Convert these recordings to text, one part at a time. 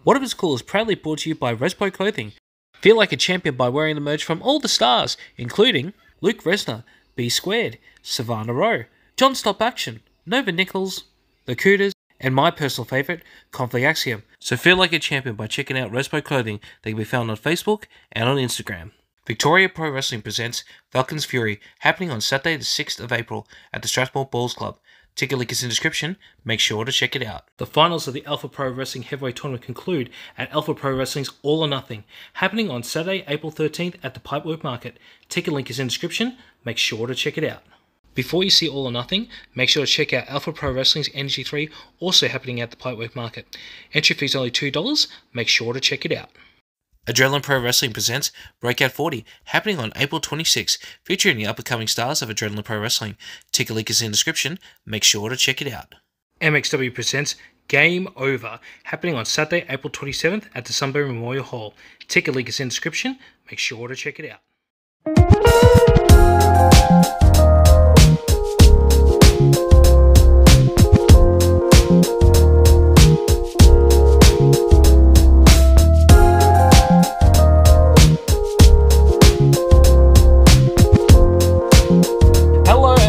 What If It's Cool is proudly brought to you by Respo Clothing. Feel like a champion by wearing the merch from all the stars, including Luke Resner, B Squared, Savannah Rowe, John Stop Action, Nova Nichols, The Cooters, and my personal favourite, Conflict Axiom. So feel like a champion by checking out Respo Clothing. They can be found on Facebook and on Instagram. Victoria Pro Wrestling presents Falcon's Fury, happening on Saturday the 6th of April at the Strathmore Balls Club. Ticket link is in the description. Make sure to check it out. The finals of the Alpha Pro Wrestling Heavyweight Tournament conclude at Alpha Pro Wrestling's All or Nothing, happening on Saturday, April 13th at the Pipework Market. Ticket link is in the description. Make sure to check it out. Before you see All or Nothing, make sure to check out Alpha Pro Wrestling's Energy 3, also happening at the Pipework Market. Entry fee is only $2. Make sure to check it out. Adrenaline Pro Wrestling presents Breakout 40, happening on April 26, featuring the up-and-coming stars of Adrenaline Pro Wrestling. Ticket link is in the description. Make sure to check it out. MXW presents Game Over, happening on Saturday, April 27th at the Sunbury Memorial Hall. Ticket link is in the description. Make sure to check it out.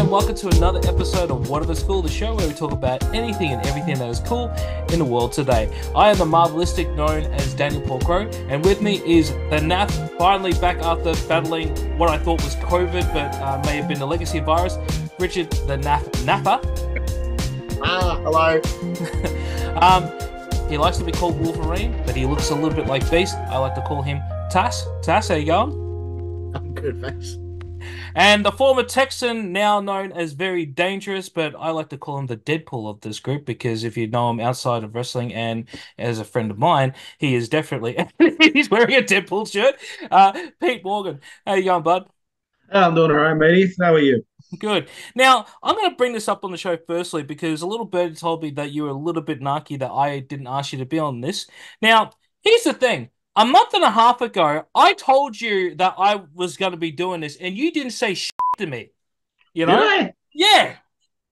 Welcome to another episode of What If It's Cool, the show where we talk about anything and everything that is cool in the world today. I am the Marvelistic, known as Daniel Paul Crow, and with me is the NAF, finally back after battling what I thought was COVID, but may have been a legacy virus, Richard the NAF Napper. Hello. He likes to be called Wolverine, but he looks a little bit like Beast. I like to call him Tass. Tass, how you going? I'm good, thanks. And the former Texan, now known as Very Dangerous, but I like to call him the Deadpool of this group, because if you know him outside of wrestling and as a friend of mine, he is definitely, he's wearing a Deadpool shirt. Pete Morgan, how you going, bud? I'm doing all right, matey. How are you? Good. Now, I'm going to bring this up on the show firstly, because a little bird told me that you were a little bit narky that I didn't ask you to be on this. Now, here's the thing. A month and a half ago, I told you that I was going to be doing this, and you didn't say shit to me. You know? Did I? Yeah.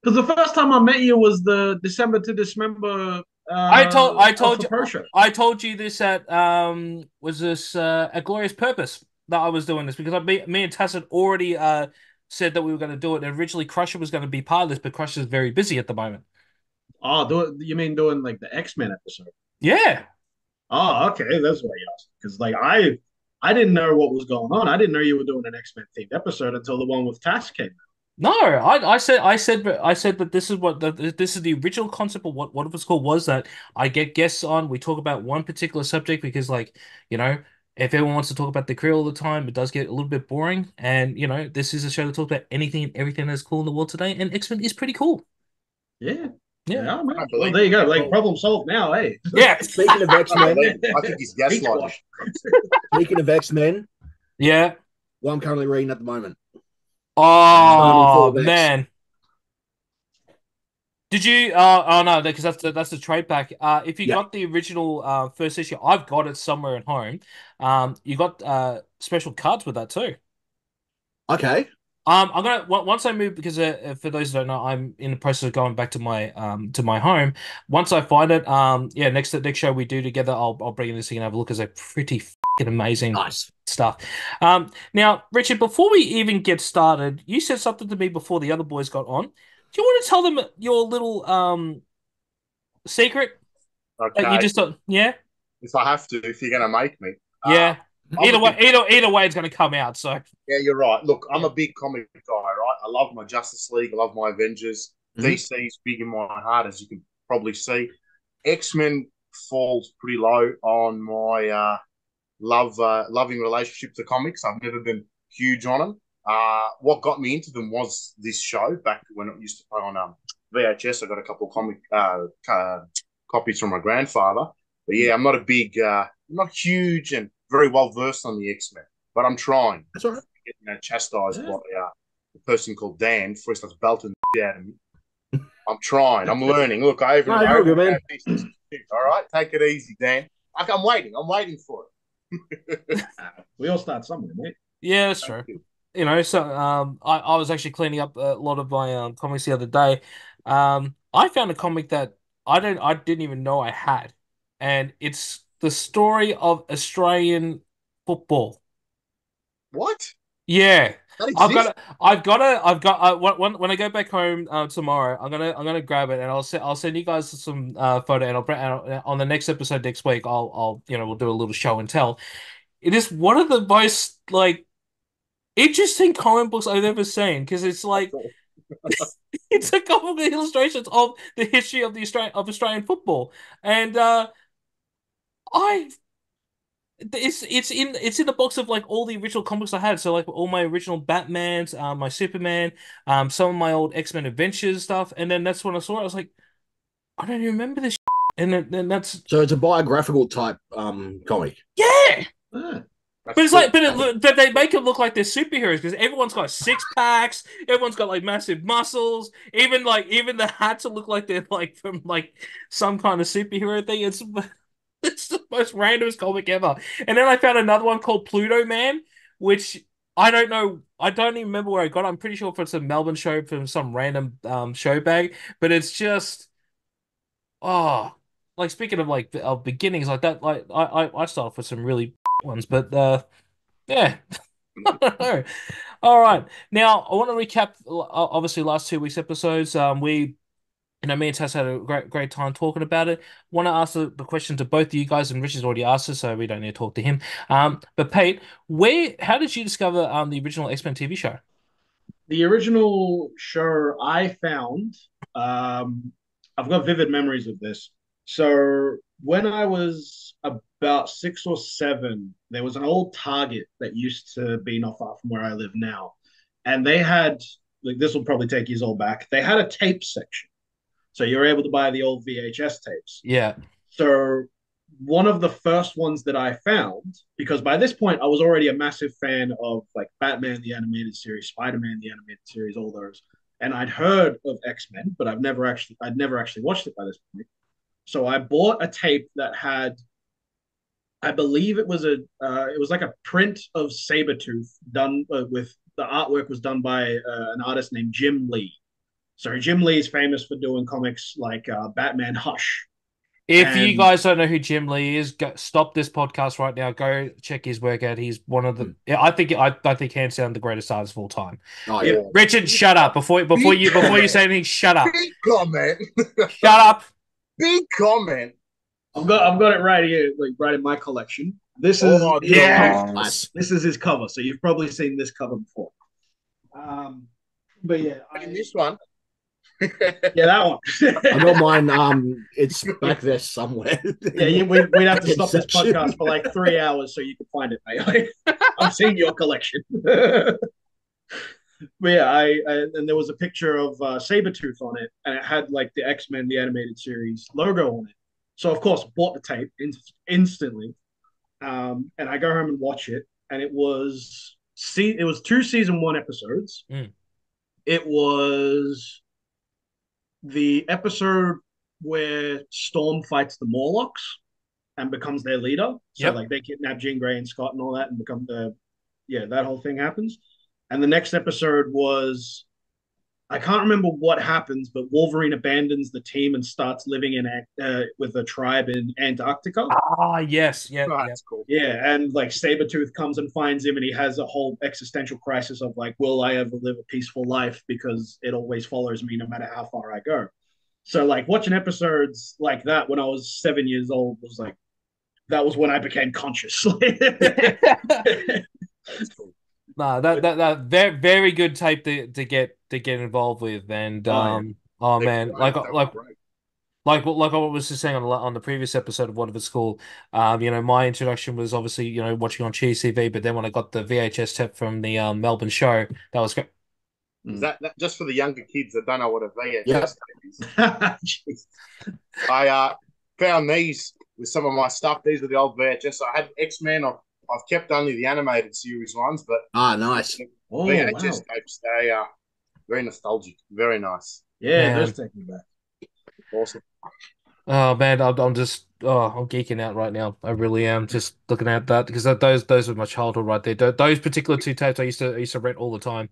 Because the first time I met you was the December to Dismember. I told you this at was this at Glorious Purpose that I was doing this, because me and Tass had already said that we were going to do it. And originally, Crusher was going to be part of this, but Crusher's very busy at the moment. Oh, you mean doing like the X-Men episode? Yeah. Oh, okay, that's what I asked. Because like I didn't know what was going on. I didn't know you were doing an X-Men themed episode until the one with Tass came out. No, I said that this is what this is the original concept of what it was called, was that I get guests on, we talk about one particular subject, because like, you know, if everyone wants to talk about the career all the time, it does get a little bit boring. And you know, this is a show to talk about anything and everything that's cool in the world today, and X-Men is pretty cool. Yeah. Yeah. Yeah, man. Well, there you go. Like, problem solved now, hey. Yeah. Speaking of X-Men, I think he's gaslighting. speaking of X-Men, Yeah. what I'm currently reading at the moment. Oh man. Did you? Oh no, because that's the trade pack. If you got the original first issue, I've got it somewhere at home. You got special cards with that too. Okay. I'm gonna once I move, because for those who don't know, I'm in the process of going back to my home. Once I find it, yeah, next show we do together, I'll bring in this thing and have a look. It's a pretty fucking amazing stuff. Now, Richard, before we even get started, you said something to me before the other boys got on. Do you want to tell them your little secret Okay. that you just yeah? If I have to, if you're going to make me. Yeah. Either way, it's going to come out. So Yeah, you're right. Look, I'm a big comic guy, right? I love my Justice League. I love my Avengers. DC's big in my heart, as you can probably see. X-Men falls pretty low on my loving relationship to comics. I've never been huge on them. What got me into them was this show back when it used to play on VHS. I got a couple of comic copies from my grandfather. But yeah, I'm not a big, not huge and very well versed on the X-Men, but I'm trying. That's all right. Getting chastised by a person called Dan for starts belting the shit out of me. I'm trying. I'm learning. Look, I even you're good, man. All right, take it easy, Dan. I'm waiting. I'm waiting for it. We all start somewhere, mate. yeah, that's true. You know, so I was actually cleaning up a lot of my comics the other day. I found a comic that I didn't even know I had, and it's the story of Australian football. What? Yeah. That I've exists. when I go back home tomorrow, I'm gonna grab it and I'll send you guys some photo and on the next episode next week I'll we'll do a little show and tell. It is one of the most like interesting comic books I've ever seen because it's like it's a couple of illustrations of the history of Australian football and I it's in the box of like all the original comics I had. So like all my original Batmans, my Superman, some of my old X-Men Adventures stuff, and then that's when I saw it. I was like, I don't even remember this, and then that's So it's a biographical type comic. yeah. Ah, But That's it's cool. like, but they make it look like they're superheroes because everyone's got six packs, everyone's got like massive muscles, even the hats look like they're like from like some kind of superhero thing. It's the most randomest comic ever. And then I found another one called Pluto Man, which I don't know. I don't even remember where I got it. I'm pretty sure it's a Melbourne show from some random show bag. But it's just oh, like speaking of like of beginnings like that. Like I start off with some really ones, but yeah. I don't know. All right. Now I want to recap obviously last 2 weeks episodes. Me and Tass had a great time talking about it. Want to ask the question to both of you guys, and Richard's already asked it, so we don't need to talk to him. But Pete, how did you discover the original X-Men TV show? the original show I found, I've got vivid memories of this. So when I was about 6 or 7, there was an old Target that used to be not far from where I live now, and they had like this will probably take you all back. They had a tape section, so you're able to buy the old VHS tapes. Yeah. So one of the first ones that I found, because by this point I was already a massive fan of like Batman the animated series, Spider-Man the animated series, all those, and I'd heard of X-Men, but I'd never actually watched it by this point. So I bought a tape that had, I believe it was like a print of Sabretooth done with the artwork was done by an artist named Jim Lee. So Jim Lee is famous for doing comics like Batman Hush. If you And guys don't know who Jim Lee is, stop this podcast right now. Go check his work out. He's one of the. Yeah, I think hands down the greatest artist of all time. Oh yeah, yeah. Richard, shut up before you say anything. Shut up. Big comment. Shut up. Big comment. I've got it right here, like right in my collection. This is Oh, his yeah. cover. Nice. This is his cover, so you've probably seen this cover before. But yeah, In this one. yeah, that one. I got mine. It's back there somewhere. Yeah, we'd have to stop this Section. podcast for like 3 hours so you can find it, mate. I've seen your collection. But yeah, and there was a picture of Sabretooth on it, and it had like the X-Men, the animated series logo on it. So of course, bought the tape instantly, and I go home and watch it, and it was 2 season 1 episodes. Mm. It was the episode where Storm fights the Morlocks and becomes their leader. So Yep. like they kidnap Jean Grey and Scott and all that and become that whole thing happens. And the next episode was, I can't remember what happens, but Wolverine abandons the team and starts living with a tribe in Antarctica. Ah, yes, yeah, Oh, yeah. that's cool. Yeah, and like Sabretooth comes and finds him, and he has a whole existential crisis of like, will I ever live a peaceful life? Because it always follows me no matter how far I go. So like watching episodes like that when I was 7 years old was like, that was when I became conscious. No, that very very good tape to get involved with, and Oh, yeah. oh They man, were great. They were great. like I was just saying on the previous episode of What If It's Cool, my introduction was obviously watching on Cheese TV, but then when I got the VHS tape from the Melbourne show, that was great. Is that just for the younger kids that don't know what a VHS Yep. tape is? I found these with some of my stuff. These are the old VHS. I had X-Men. I've kept only the animated series ones, but Nice. Oh, VHS wow. tapes, they are very nostalgic. Very nice. Yeah, Man. it does take me back. Awesome. Oh man, I'm just I'm geeking out right now. I really am just looking at that because those were my childhood right there. Those particular two tapes I used to rent all the time.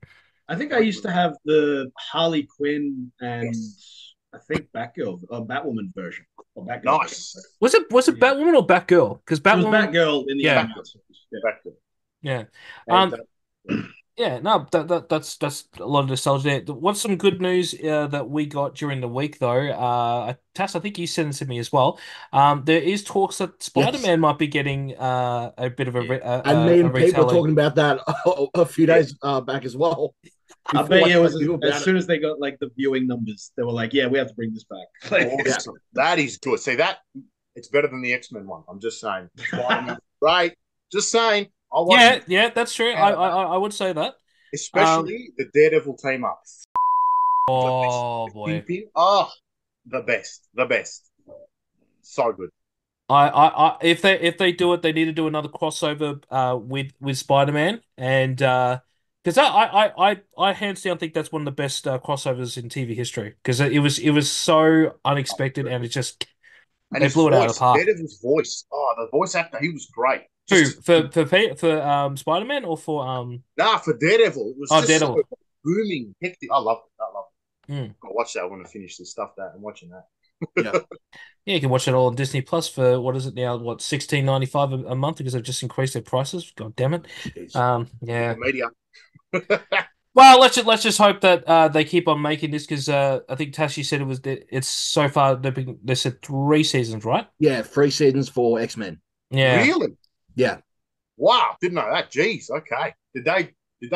I think I used to have the Harley Quinn and Yes. I think Batgirl, Batwoman version, or Batgirl. Nice. Version. Was it Batwoman or Batgirl? Because It was Batwoman, Batgirl in the yeah, animated series. Yeah. Back to yeah. and, Yeah, no, that's a lot of nostalgia there. What's some good news that we got during the week though? Tass, I think you sent it to me as well. There is talks that Yes. Spider-Man might be getting a bit of And me a and Pete were retelling. talking about that a few days back as well. I Before bet you it was knew as about soon as they got like the viewing numbers, they were like, "Yeah, we have to bring this back." Like, awesome. That is good. See that it's better than the X-Men one. I'm just saying. Right. Just saying. I want Yeah, that's true. I would say that. especially the Daredevil team up. Oh boy. Kingpin. Oh, the best. The best. So good. If they do it, they need to do another crossover with Spider-Man, and because I hands down think that's one of the best crossovers in TV history because it was so unexpected and it just And they his blew it out of voice, the park. Daredevil's voice. Oh, the voice actor, he was great. Who Just for Spider-Man or for for Daredevil, it was just Daredevil. so booming, hectic. I love it. I love it. Mm. I'll watch that. I want to finish this stuff that I'm watching that. Yeah. Yeah, you can watch it all on Disney Plus for what is it now? What, 16.95 a month because they've just increased their prices. God damn it. Yeah. Media. Well, let's just hope that they keep on making this because I think Tashi said it's so far they said 3 seasons, right? Yeah, 3 seasons for X-Men. Yeah. Really? Yeah. Wow, didn't know that. Jeez, okay. Did they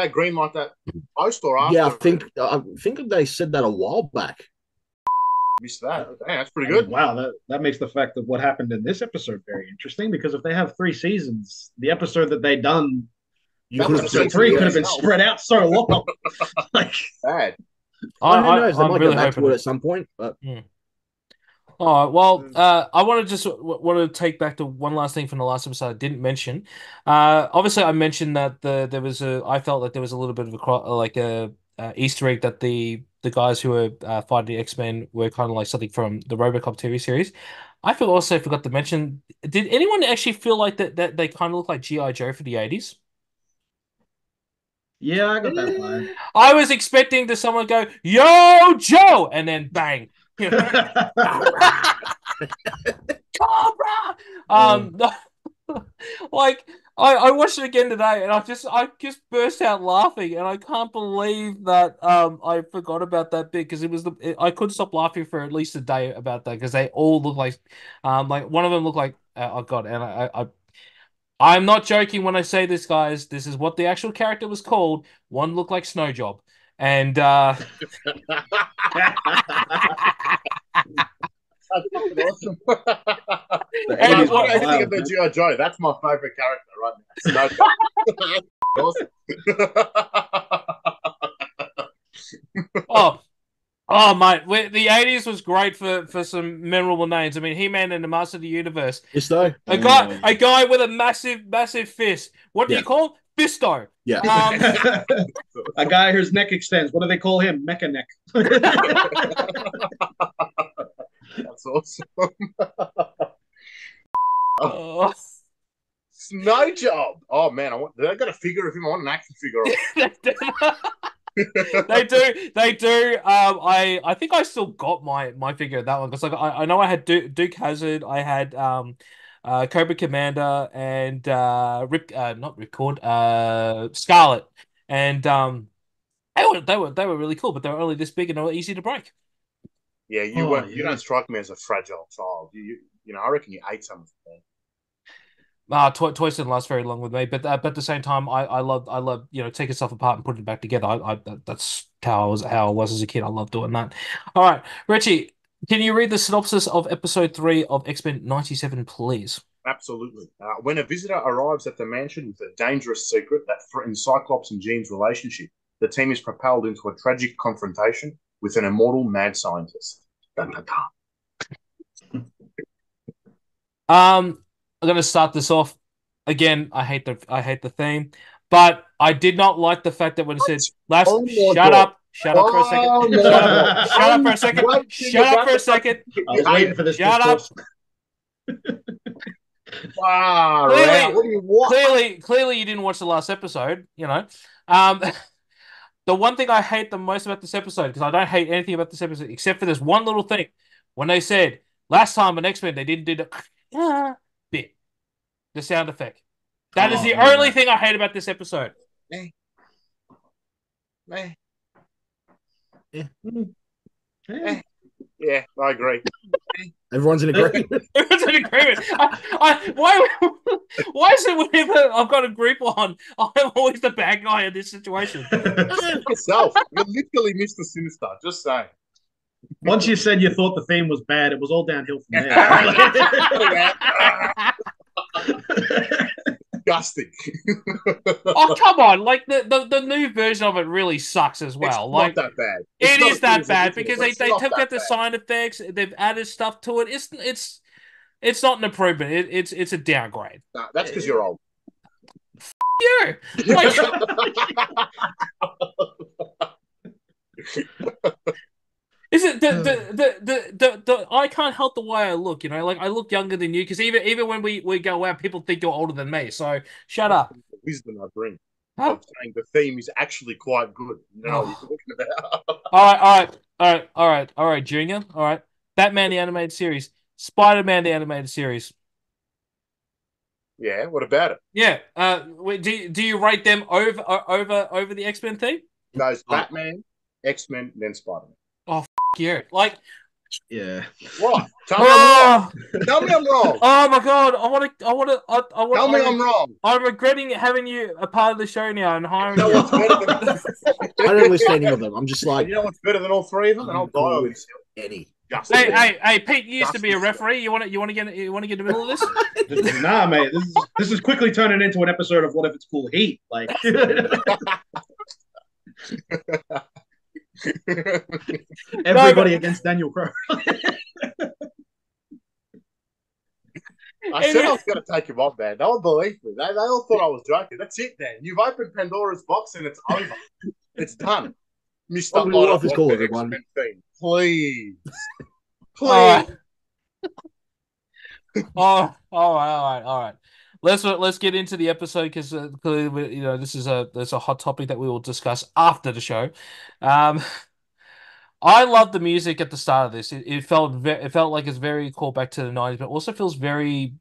greenlight that post or after? Yeah, I think they said that a while back. Missed that. Okay, that's pretty good. Wow, that makes the fact of what happened in this episode very interesting because if they have 3 seasons, the episode that they done episode 3 could have been spread out so long. Like, bad. Who knows? They I'm might really go back to hoping it at some point. But Oh, well, I want to take back to one last thing from the last episode I didn't mention. Obviously, I mentioned that I felt that there was a little bit of a Easter egg that the guys who were fighting the X-Men were kind of like something from the RoboCop TV series. Also forgot to mention, did anyone actually feel like that they kind of look like G.I. Joe for the 80s? yeah, I got that vibe. I was expecting to someone go, "Yo, Joe," and then bang. Cobra! Like I watched it again today and I just burst out laughing and I can't believe that I forgot about that bit because I couldn't stop laughing for at least a day about that because they all look like one of them looked like oh god and I'm not joking when I say this, guys. This is what the actual character was called. One looked like Snowjob and That's fucking awesome. And What do you think of the G.I. Joe? That's my favorite character right now. Awesome. Oh, mate, the 80s was great for some memorable names. I mean, He-Man and the Master of the Universe. yes, though. A guy with a massive fist. What do you call him? Fisto. Yeah. A guy whose neck extends. What do they call him? Mecha neck. That's awesome. Oh. Snow Job. Oh man, they got a figure of him. I want an action figure. They do. I think I still got my figure of that one because like I know I had Duke Hazard, I had Cobra Commander and not Ripcord, Scarlet, and they were really cool, but they were only this big and they were easy to break. Yeah, you don't strike me as a fragile child. You know, I reckon you ate some of them. Toys didn't last very long with me, but at the same time, I love taking stuff apart and putting it back together. That's how I was as a kid. I love doing that. All right, Richie, can you read the synopsis of episode 3 of X-Men 97, please? Absolutely. When a visitor arrives at the mansion with a dangerous secret that threatens Cyclops and Jean's relationship, the team is propelled into a tragic confrontation with an immortal mad scientist. Dun, dun, dun. I'm gonna start this off again. I hate the theme, but I did not like the fact that when it said last. Shut up for a second. No. Shut up for a second. Shut up for a second. I was waiting for this. Shut up. Wow. What do you want? Clearly, you didn't watch the last episode. You know, the one thing I hate the most about this episode, because I don't hate anything about this episode except for this one little thing, when they said last time on X-Men they didn't do the bit, the sound effect. That is Oh, the yeah. only thing I hate about this episode. Eh. Eh. Yeah. Yeah, I agree. Everyone's in agreement. Everyone's in agreement. Why is it whenever I've got a group on, I'm always the bad guy in this situation? Yourself. You literally missed the Sinister. Just saying. Once you said you thought the theme was bad, it was all downhill from there. Disgusting. Oh, come on. Like, the new version of it really sucks as well. It's Like, not that bad. it is that It's bad not because they that took out the bad. sound effects, they've added stuff to it. It's not an improvement. It's a downgrade. Nah, that's because you're old. You. Like, is it the I can't help the way I look, you know, like I look younger than you because even when we go out, people think you're older than me. So shut up. The wisdom I bring. Huh? Of saying the theme is actually quite good. You know what you're talking about. All right, Junior. All right. Batman the animated series. Spider-Man the animated series. Yeah, what about it? Yeah. Do you rate them over the X-Men theme? No, it's Batman, X-Men, then Spider-Man. Yeah. Like, Yeah. What? Tell me I'm wrong. oh, Tell me I'm wrong. oh my God. Tell me I'm wrong. I'm regretting having you a part of the show now and hiring You know you. what's better than I don't list any of them. I'm just like, you know what's better than all three of them? And I'll die on this hill. Eddie. Justin. Hey, Pete, you used to be a referee. You want to get in the middle of this? Nah, mate. This is quickly turning into an episode of What If It's Cool Heat. Like everybody against Daniel Crowe. I said I was going to take him off, man. No one believed me. They all thought I was joking. That's it, Dan. You've opened Pandora's box and it's over. It's done. Mr. What off is cool, everyone. Thing. Please. All Please. right. All right. Let's get into the episode because clearly, this is a hot topic that we will discuss after the show. I love the music at the start of this. It felt like it's very callback to the 90s, but also feels very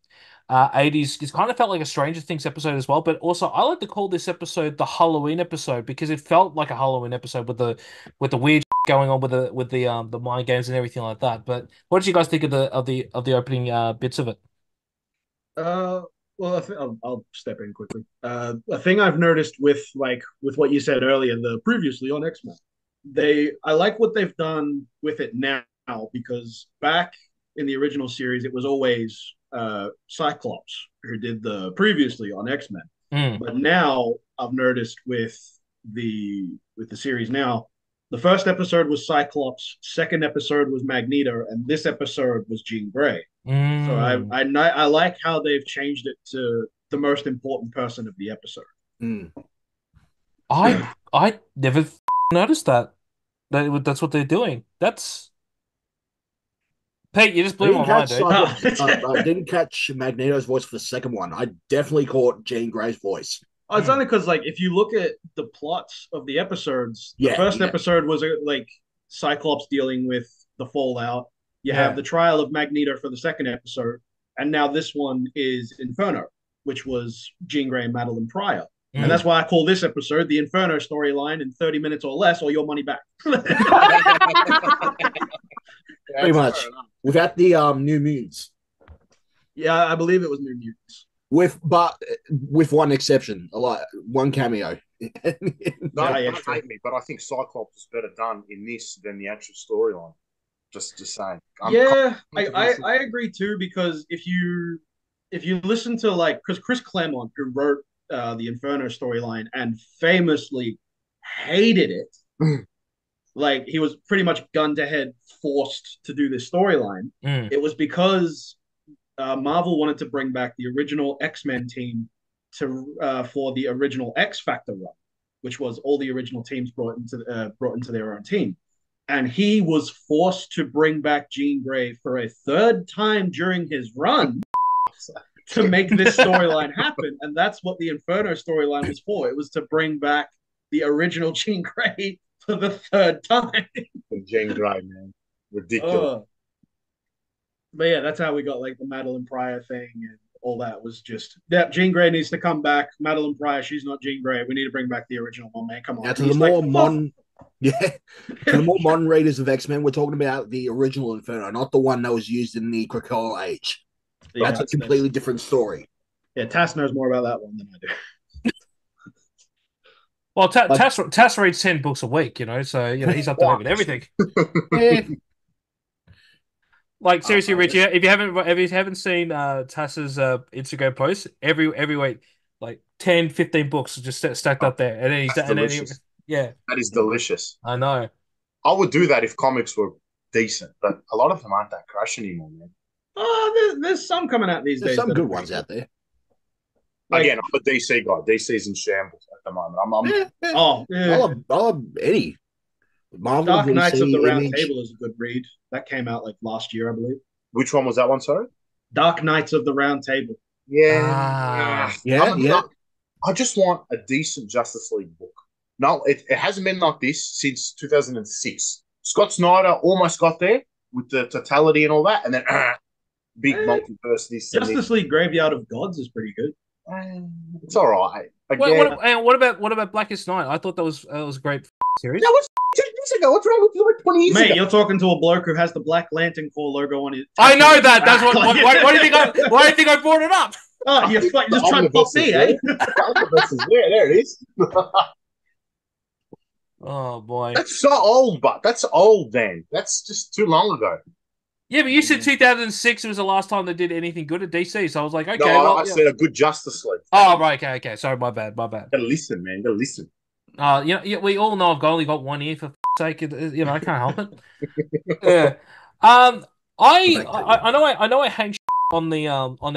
80s. It kind of felt like a Stranger Things episode as well. But also, I like to call this episode the Halloween episode because it felt like a Halloween episode with the weird going on with the mind games and everything like that. But what did you guys think of the opening bits of it? Well, I'll step in quickly. A thing I've noticed with what you said earlier, the previously on X-Men, I like what they've done with it now because back in the original series, it was always Cyclops who did the previously on X-Men. But now I've noticed with the series now, the first episode was Cyclops, second episode was Magneto, and this episode was Jean Grey. So I like how they've changed it to the most important person of the episode. I never noticed that. That's what they're doing. That's Pete, you just blew my mind, dude. I didn't catch Magneto's voice for the second one. I definitely caught Jean Grey's voice. Oh, it's only because, if you look at the plots of the episodes, the first episode was Cyclops dealing with the fallout. You have the trial of Magneto for the second episode, and now this one is Inferno, which was Jean Grey and Madeline Pryor. And that's why I call this episode the Inferno storyline in 30 minutes or less, or your money back. Pretty much. Without the New Mutants. Yeah, I believe it was New Mutants. With one exception, one cameo. Don't hate me, but I think Cyclops is better done in this than the actual storyline. Just saying. I agree too, because if you listen to because Chris Claremont, who wrote the Inferno storyline and famously hated it, he was pretty much gun to head forced to do this storyline. It was because Marvel wanted to bring back the original X-Men team for the original X Factor run, which was all the original teams brought into their own team. And he was forced to bring back Jean Grey for a third time during his run to make this storyline happen. And that's what the Inferno storyline was for. It was to bring back the original Jean Grey for the third time. Jean Grey, man, ridiculous. But yeah, that's how we got like the Madeline Pryor thing and all that was just yeah. Jean Grey needs to come back. Madeline Pryor, she's not Jean Grey. We need to bring back the original one, man. Come on. Now, to the more modern, to the more modern readers of X-Men, we're talking about the original Inferno, not the one that was used in the Krakoa age. Yeah, that's a completely different story. Yeah, Tass knows more about that one than I do. Well, Tass reads 10 books a week, so he's up to date with everything. Yeah. Like seriously, Rich, if you haven't seen Tass's Instagram posts every week, like 10, 15 books just stacked up there, and then yeah, that is delicious. I know. I would do that if comics were decent, but a lot of them aren't that crash anymore, man. Oh, there's some coming out these days. There's some good ones out there. Again, I'm a DC guy. DC's in shambles at the moment. I love Eddie. Marvel, Dark Knights of the Round Image. Table is a good read. That came out like last year, I believe. Which one was that one, sorry? Dark Knights of the Round Table. Yeah. Yeah. I just want a decent Justice League book. No, it hasn't been like this since 2006. Scott Snyder almost got there with the totality and all that, and then big multiverse. Justice League Graveyard of Gods is pretty good. It's all right. What about Blackest Night? I thought that was a great series. That was 2 years ago. What's wrong with you? Like 20 years Mate, ago. you're talking to a bloke who has the Black Lantern Corps logo on his. I know that. That's what. Why do you think I brought it up? Oh, you're just trying to pop me, eh? There it is. Oh boy, that's so old, but that's old. Then that's just too long ago. Yeah, but you said 2006 was the last time they did anything good at DC, so I was like, okay. No, I said a good Justice League. Oh, right, okay. Sorry, my bad. Gotta listen, man. Gotta listen. We all know I've only got one ear for sake. I can't help it. Yeah. I know I hang on the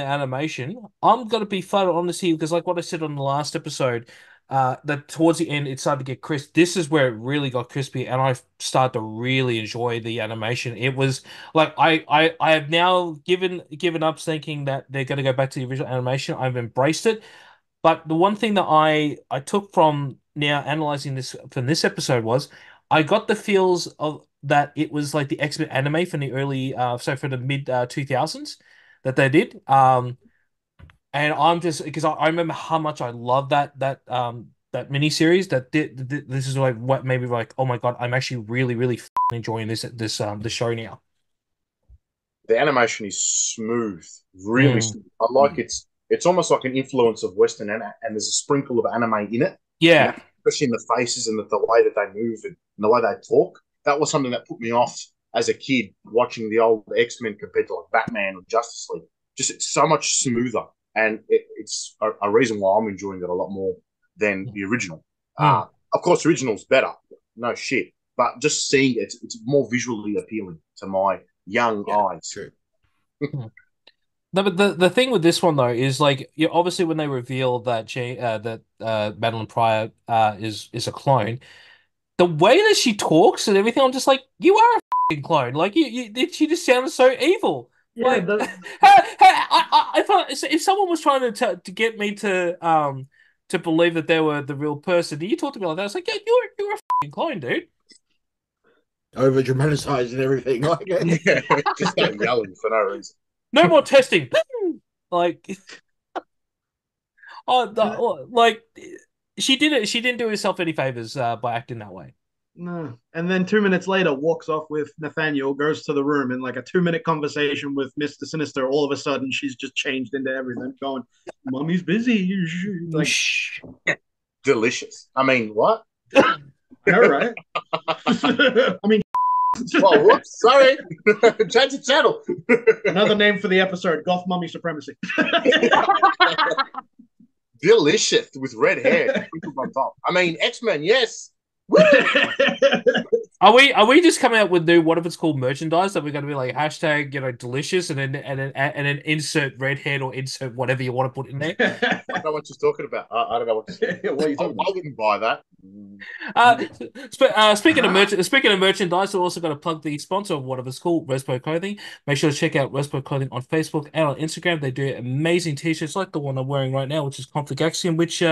animation. I'm gonna be flat honest here because, like what I said on the last episode, that towards the end it started to get crisp. This is where it really got crispy, and I started to really enjoy the animation. It was like I have now given up thinking that they're gonna go back to the original animation. I've embraced it. But the one thing that I took from now analyzing this from this episode was I got the feels of that it was like the X-Men anime from the early for the mid 2000s that they did. And I'm just because I remember how much I love that miniseries that this is like what made me like, oh my God, I'm actually really enjoying this the show now. The animation is smooth, really smooth. I like it's almost like an influence of Western and there's a sprinkle of anime in it. Yeah. Especially in the faces and the way that they move and the way they talk. That was something that put me off as a kid watching the old X-Men compared to like Batman or Justice League. Just it's so much smoother. And it's a reason why I'm enjoying it a lot more than the original. Of course, the original's better. No shit. But just seeing it, it's more visually appealing to my young eyes. True. No, but the thing with this one though is like obviously when they reveal that Madeline Pryor is a clone, the way that she talks and everything, I'm just like, you are a fucking clone. Like she just sounded so evil. Yeah, like, if someone was trying to get me to believe that they were the real person, you talk to me like that. I was like, yeah, you're a fucking clone, dude. Over dramatized and everything. Like, yeah, just start yelling for no reason. No more testing. Like, like she didn't do herself any favors by acting that way. No. And then 2 minutes later, walks off with Nathaniel, goes to the room, and like a 2-minute conversation with Mr. Sinister. All of a sudden, she's just changed into everything, going, "Mommy's busy." Like, delicious. I mean, what? All right. I mean, oh, whoops, sorry. Change the channel. Another name for the episode: Goth Mummy Supremacy. Delicious with red hair on top. I mean, X-Men, yes. Are we just coming out with new what if it's called merchandise that we're going to be like hashtag delicious and then insert redhead or insert whatever you want to put in there? I don't know what you're talking about. I don't know what you're What are you talking about? I wouldn't buy that. Speaking of merchandise, we're also going to plug the sponsor of what if it's called, Respo Clothing. Make sure to check out Respo Clothing on Facebook and on Instagram. They do amazing t-shirts like the one I'm wearing right now, which is Conflict Axiom, which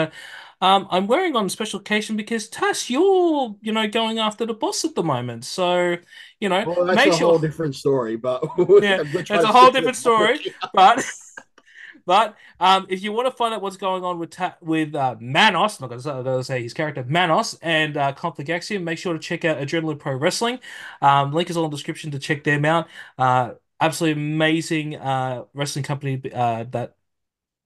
I'm wearing on special occasion because Tass, you're, going after the boss at the moment. So, Well, that's make a sure. whole different story, but Yeah, we're it's trying a to whole stick to the different story. topic. But if you want to find out what's going on with Manos, I'm not gonna say his character Manos and Conflict Axiom, make sure to check out Adrenaline Pro Wrestling. Link is all in the description to check them out. Absolutely amazing wrestling company that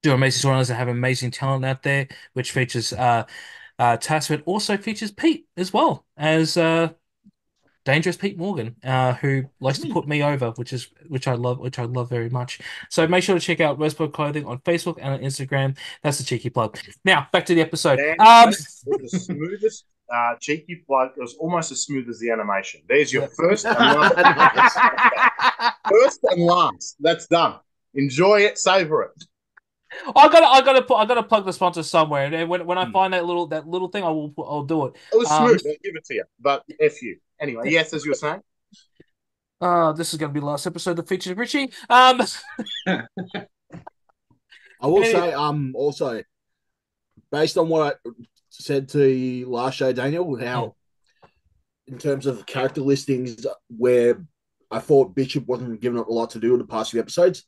do amazing storylines and have amazing talent out there, which features Tass, but also features Pete as well as Dangerous Pete Morgan, who likes to put me over, which I love very much. So make sure to check out Westport Clothing on Facebook and on Instagram. That's the cheeky plug. Now back to the episode. Dan, that was the smoothest cheeky plug. It was almost as smooth as the animation. There's your Yeah. first and last. Nice. First and last. That's done. Enjoy it, savor it. I gotta plug the sponsor somewhere, and then when I find that little thing, I'll do it. It was smooth. I'll give it to you. But F you. Anyway, yes, as you were saying. This is gonna be the last episode that features Richie. I will say, also based on what I said to you last show, Daniel, how in terms of character listings, where I thought Bishop wasn't given a lot to do in the past few episodes,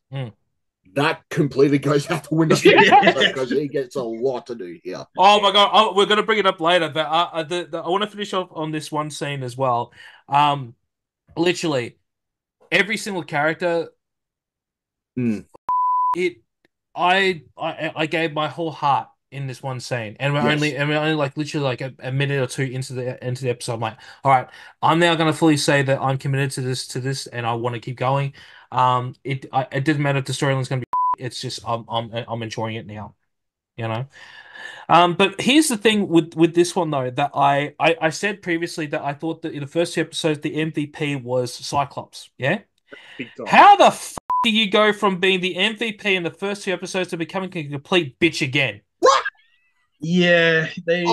that completely goes out the window because he gets a lot to do here. Oh my God, we're gonna bring it up later, but I want to finish off on this one scene as well. Literally every single character, I gave my whole heart in this one scene, and we're only like literally like a minute or two into the episode. I'm like, all right, I'm now gonna fully say that I'm committed to this, and I want to keep going. It didn't matter if the storyline's gonna be. It's just I'm enjoying it now, you know. But here's the thing with this one though, that I said previously that I thought that in the first two episodes the MVP was Cyclops. Yeah. How the f do you go from being the MVP in the first two episodes to becoming a complete bitch again? What? Yeah, turn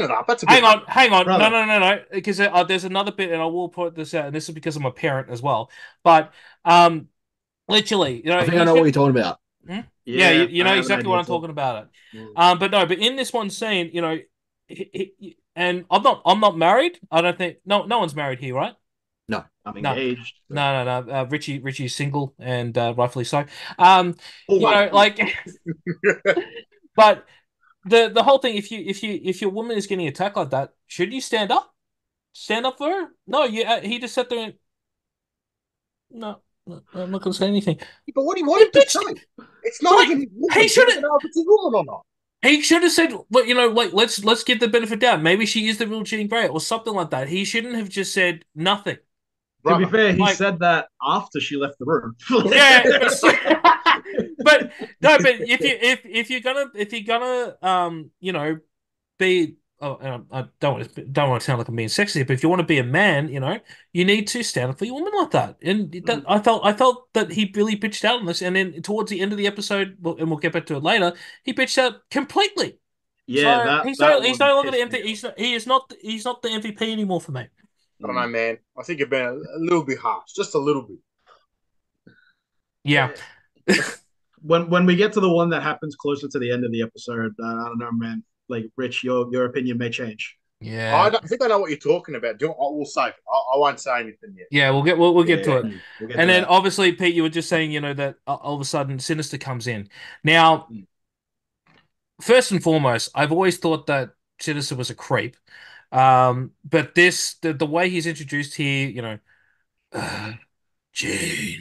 it up. That's a hang bit on. Brother. No. Because there's another bit, and I will point this out, and this is because I'm a parent as well. But literally, I think I know what you're talking about. Yeah, you know I have an exactly idea what I'm too. talking about. Mm. But in this one scene, and I'm not married. I don't think no one's married here, right? No. I'm No. engaged. No. Richie's single, and rightfully so. Oh, wow. Like, but the whole thing, if your woman is getting attacked like that, should you stand up? Stand up for her? No, he just sat there and no, I'm not gonna say anything. But what do you want him to say? It's not Like, even he should know if it's a woman or not. He should have said, "Well, like let's give the benefit down. Maybe she is the real Jean Grey or something like that." He shouldn't have just said nothing. To be fair, he Like- said that after she left the room. Yeah, but no, but if you're gonna be and I don't want to sound like I'm being sexy, but if you want to be a man, you need to stand up for your woman like that. And that I felt that he really bitched out on this, and then towards the end of the episode, and we'll get back to it later, he bitched out completely. Yeah, So he's no longer the pissed me MVP. off. He's not the MVP anymore for me. I don't know, man. I think you've been a little bit harsh, just a little bit. Yeah. When we get to the one that happens closer to the end of the episode, I don't know, man. Like, Rich, your opinion may change. Yeah. I think I know what you're talking about. We'll save it. I won't say anything yet. Yeah, we'll get to it. We'll get And to then that. obviously, Pete, you were just saying, that all of a sudden Sinister comes in. Now, first and foremost, I've always thought that Sinister was a creep. But the way he's introduced here, Jane.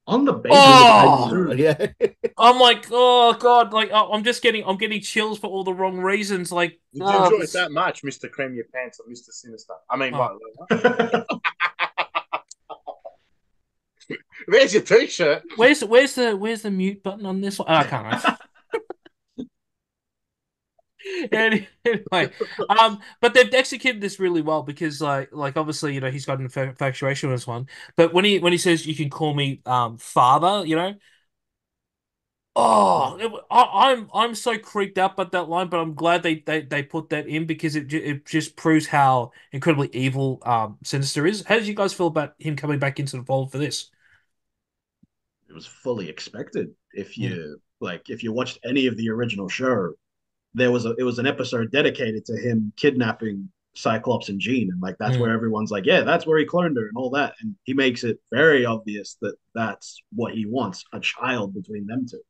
On the baby. Oh! Yeah. I'm like, oh God, like I'm getting chills for all the wrong reasons. Like, Did you enjoy it that much, Mr. Cream Your Pants or Mr. Sinister? I mean, there's your t-shirt. Where's the mute button on this one? Oh, I can't. Anyway, but they've executed this really well because, like obviously, he's got an infatuation with this one. But when he says, "You can call me father," I'm so creeped out by that line. But I'm glad they put that in because it just proves how incredibly evil Sinister is. How did you guys feel about him coming back into the fold for this? It was fully expected. If you Like if you watched any of the original show, it was an episode dedicated to him kidnapping Cyclops and Jean, and like that's where everyone's like, yeah, that's where he cloned her and all that, and he makes it very obvious that that's what he wants, a child between them two.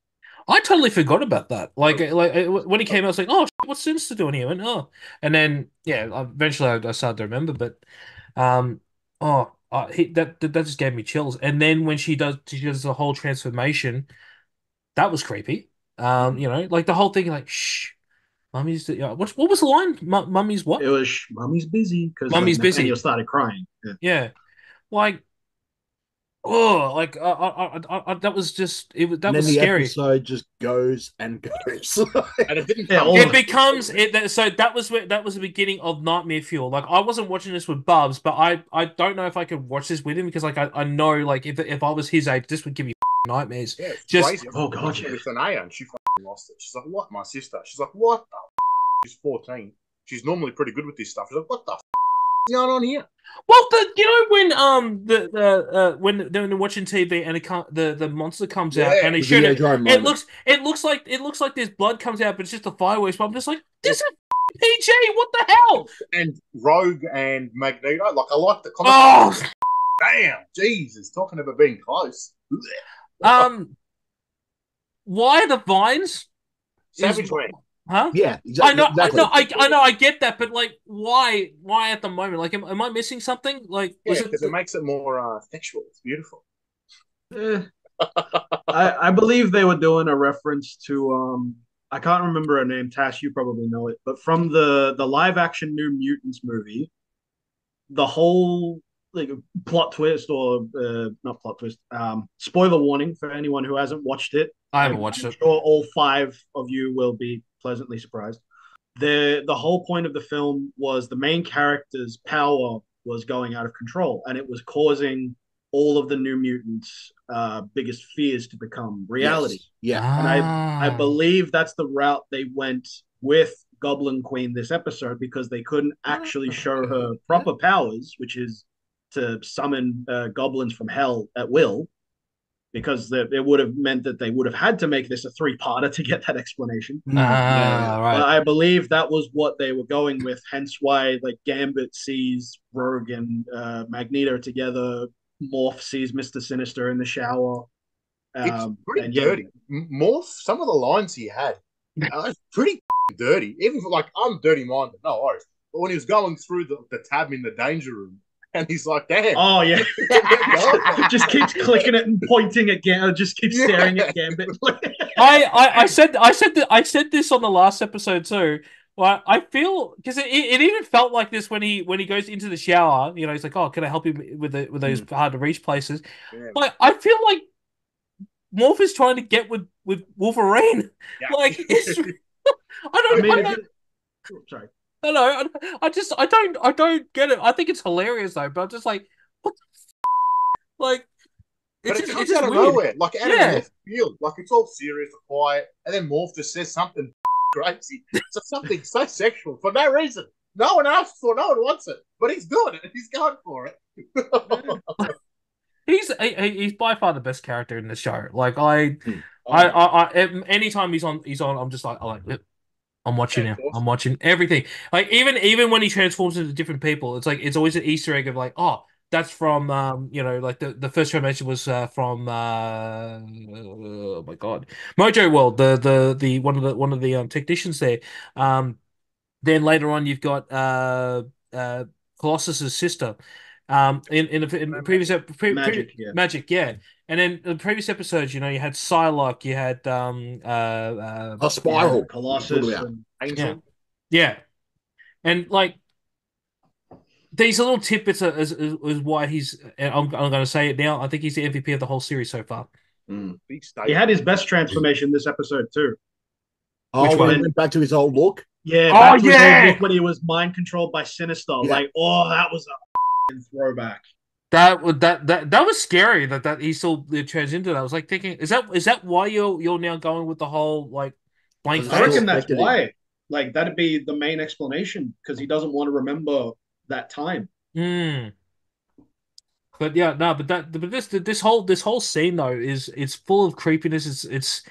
I totally forgot about that. Like when he came out, I was like, "Oh, shit, what's Sinister doing here?" And and then yeah, eventually I started to remember. But that just gave me chills. And then when she does the whole transformation, that was creepy. Like the whole thing, like shh, mummy's. What was the line? Mummy's what? It was mommy's busy because like Mummy's busy. Nathaniel started crying. Yeah. Yeah, like oh, like that was just that And was then the scary. episode just goes and goes. And it didn't Yeah, come all It of becomes it. So that was the beginning of Nightmare Fuel. Like I wasn't watching this with Bubs, but I don't know if I could watch this with him because like I know like if I was his age, this would give me nightmares. Yeah, it's Just crazy. Oh, God, yeah. With Anaya, and she lost it. She's like, "What?" My sister. She's like, "What the?" She's 14. She's normally pretty good with this stuff. She's like, "What the is going on here?" well, when when they're watching TV and the monster comes out and they shoot it, it looks like there's blood comes out, but it's just a fireworks. But I'm just like, this is PG. What the hell? And Rogue and Magneto, like I like the comic. Oh, damn, Jesus, talking about being close. why the vines? Savage Man. Huh? Yeah, exactly. I know, I get that, but like, why at the moment? Like, am I missing something? Like, Yeah, because it makes it more sexual. It's beautiful. I believe they were doing a reference to I can't remember her name. Tass, you probably know it, but from the live action New Mutants movie, the whole like plot twist or not plot twist, spoiler warning for anyone who hasn't watched it. I haven't watched I'm it. sure all 5 of you will be pleasantly surprised. The whole point of the film was the main character's power was going out of control, and it was causing all of the New Mutants' biggest fears to become reality. Yes. Yeah, and I believe that's the route they went with Goblin Queen this episode because they couldn't actually show her proper powers, which is to summon goblins from hell at will, because it would have meant that they would have had to make this a 3-parter to get that explanation. Right. But I believe that was what they were going with, hence why like Gambit sees Rogue and Magneto together, Morph sees Mr. Sinister in the shower. It's pretty dirty. Morph, some of the lines he had, pretty dirty. Even for like, I'm dirty-minded, no worries. But when he was going through the tab in the danger room, and he's like, damn. Oh, yeah. Just keeps clicking it and pointing at Gambit. Just keeps staring at Gambit. I said this on the last episode too. Well, I feel because it even felt like this when he goes into the shower. You know, he's like, "Oh, can I help you with those hard to reach places?" Yeah. But I feel like Morph is trying to get with Wolverine. Yeah. Like, sorry. I know. I don't get it. I think it's hilarious though. But I'm just like, what the like. But it comes out of nowhere, like out of left field. Like it's all serious and quiet, and then Morph just says something crazy. So something so sexual for no reason. No one asks for, no one wants it, but he's doing it. He's going for it. He's by far the best character in the show. Like anytime he's on, I'm just like, I'm watching now. I'm watching everything. Like even when he transforms into different people, it's like it's always an Easter egg of like, oh, that's from like the first show I mentioned was from oh my god, Mojo World, the one of the technicians there. Then later on you've got Colossus's sister. In the previous Magic, yeah. And then the previous episodes, you had Psylocke, you had Spiral, Colossus, Angel. Yeah. And like these little tidbits is why he's. And I'm going to say it now. I think he's the MVP of the whole series so far. He had his best transformation this episode too. Oh, when he went back to his old look. Yeah. Back to his old look when he was mind controlled by Sinister. Yeah. Like, that was a throwback. That was scary. That he still turns into that. I was like thinking, is that why you're now going with the whole like blank face? I reckon that's why. Like that'd be the main explanation because he doesn't want to remember that time. But yeah, no, but this whole scene though it's full of creepiness. It's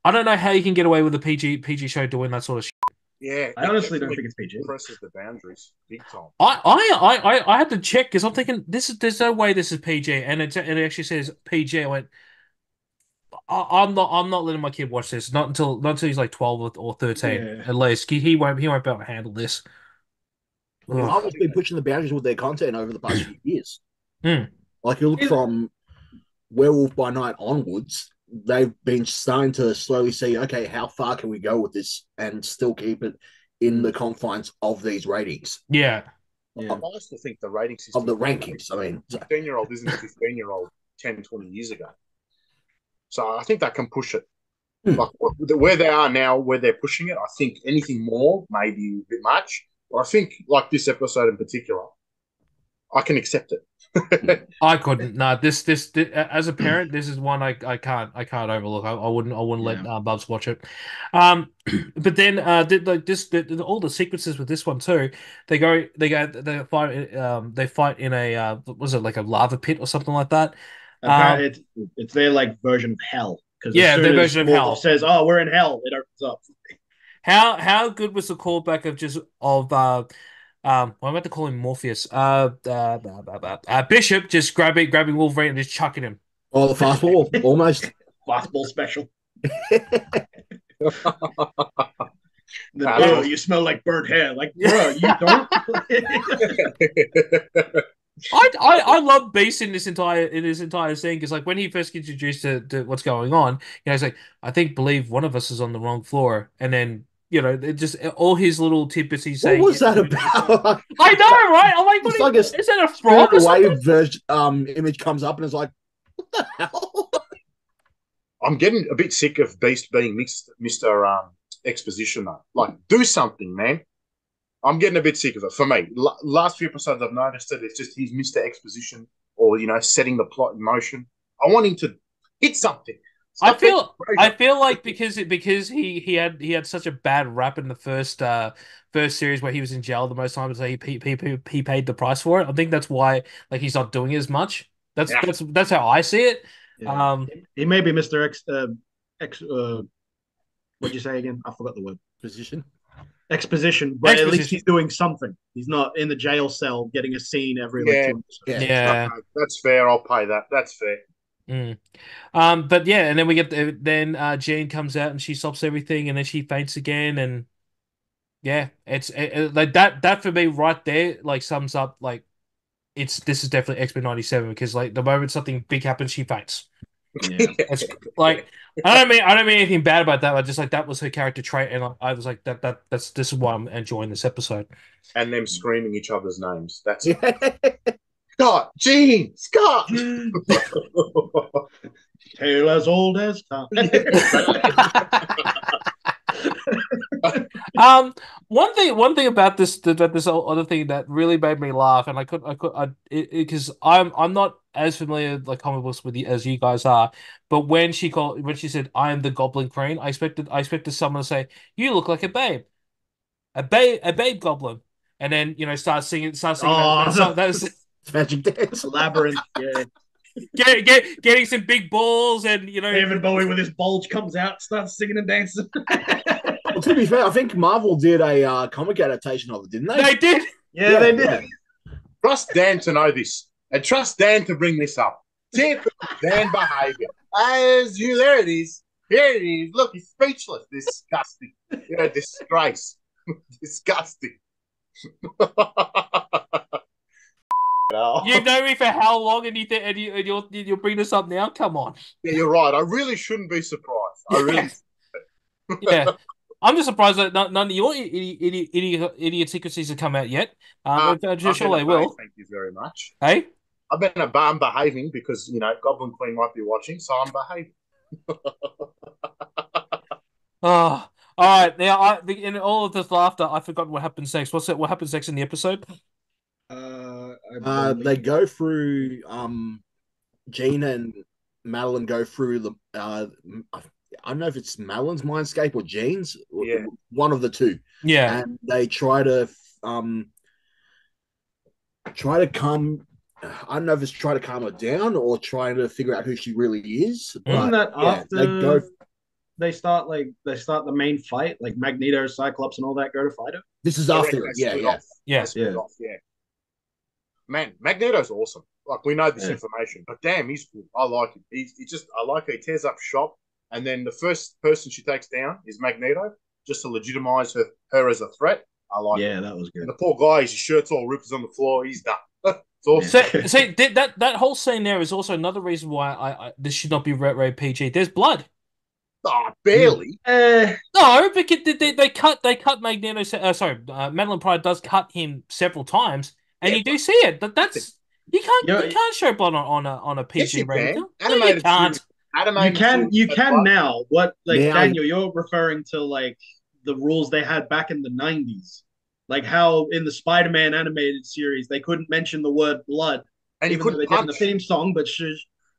I don't know how you can get away with a PG show doing that sort of shit. Yeah, I honestly don't think it's PG. Presses the boundaries big time. I had to check because I'm thinking there's no way this is PG, and it actually says PG. I went, I'm not letting my kid watch this. Not until he's like 12 or 13 Yeah. at least. He won't be able to handle this. Marvel's been pushing the boundaries with their content over the past few years. Mm. Like you look from Werewolf by Night onwards, they've been starting to slowly see, okay, how far can we go with this and still keep it in the confines of these ratings? Yeah. Yeah. I still think the rating system Of the rankings. I mean, 15-year-old isn't a 15-year-old 10, 20 years ago. So I think they can push it. Like where they are now, where they're pushing it, I think anything more may be a bit much. But I think, like this episode in particular, I can accept it. I couldn't. No, this as a parent, this is one I can't overlook. I wouldn't let Bubs watch it. But then all the sequences with this one too. They fight in a was it like a lava pit or something like that? Apparently, it's their like version of hell. Because their version of hell says, "Oh, we're in hell," it opens up. How good was the callback of what am I about to call him, Morpheus? Bishop just grabbing Wolverine and just chucking him. Oh, the fastball, almost fastball special. Oh, you smell like burnt hair. Like, bro, you don't. I love Beast in this entire scene because like when he first gets introduced to what's going on, he's like, I believe one of us is on the wrong floor, and then it just all his little tidbits he's saying. What was that about? I know, right? I'm like, it's like is that a frog or something? Version, image comes up and it's like, what the hell? I'm getting a bit sick of Beast being Mr. Exposition though. Like, do something, man. I'm getting a bit sick of it. For me, last few episodes I've noticed it. It's just he's Mr. Exposition or setting the plot in motion. I want him to hit something. I feel like because he had such a bad rap in the first series where he was in jail the most times, so he paid the price for it. I think that's why like he's not doing as much. That's how I see it. Yeah. He may be Mr. What'd you say again? I forgot the word. Exposition, but at least he's doing something. He's not in the jail cell getting a scene every like 2 episodes. Yeah. That's fair. I'll pay that. That's fair. But yeah, and then we get Jean comes out and she stops everything, and then she faints again, and yeah, it's like that for me right there like sums up like this is definitely X-Men 97 because like the moment something big happens, she faints. Yeah. It's like I don't mean anything bad about that. I just like that was her character trait, and I was like this is why I'm enjoying this episode. And them screaming each other's names. That's Scott, Jean, Scott. Tale as old as time. One thing about this other thing that really made me laugh, and because I'm not as familiar with like comic books as you guys are, but when she said I am the Goblin Queen, I expected someone to say you look like a babe goblin, and then start singing that song. That was Magic Dance Labyrinth. Yeah. Getting some big balls, and David Bowie with his bulge comes out, starts singing and dancing. Well, to be fair, I think Marvel did a comic adaptation of it, didn't they? They did. Yeah, they did. Trust Dan to know this, and trust Dan to bring this up. Typical Dan behavior. There it is. Here it is. Look, he's speechless. Disgusting. Disgrace. Disgusting. You know me for how long, and you'll bring this up now? Come on. Yeah, you're right. I really shouldn't be surprised. I really. Yeah. I'm just surprised that none of your idiosyncrasies have come out yet. I'm sure they will. Thank you very much. Hey? I'm behaving because, Goblin Queen might be watching, so I'm behaving. Oh, all right. Now, in all of this laughter, I forgot what happens next. What happens next in the episode? They go through. Jean and Madeline go through the. I don't know if it's Madeline's mindscape or Jean's. Yeah. One of the two. Yeah. And they try to calm. I don't know if it's try to calm her down or trying to figure out who she really is. Isn't that after? they start the main fight, like Magneto, Cyclops, and all that go to fight her? This is Correct. after it. They Yeah, split yeah. off. Yeah. They split Yeah. off. Yeah. Man, Magneto's awesome. Like we know this Yeah. information, but damn, he's cool. I like him. I like how he tears up shop, and then the first person she takes down is Magneto, just to legitimize her as a threat. I like it. Yeah, that was good. And the poor guy, his shirt's all ripped on the floor. He's done. It's awesome. So that whole scene there is also another reason why I this should not be rated PG. There's blood. Oh, barely. No, because they cut Magneto. Madeline Pryor does cut him several times, and Yeah, you do see it. That's you can't show blood on a Yes, PG you rated can. film. No, you Animated can't. series. Animated You series, can now. What like Now- Daniel, you're referring to like the rules they had back in the 90s. Like how in the Spider-Man animated series they couldn't mention the word blood, and you even though they couldn't did in the punch. theme song, but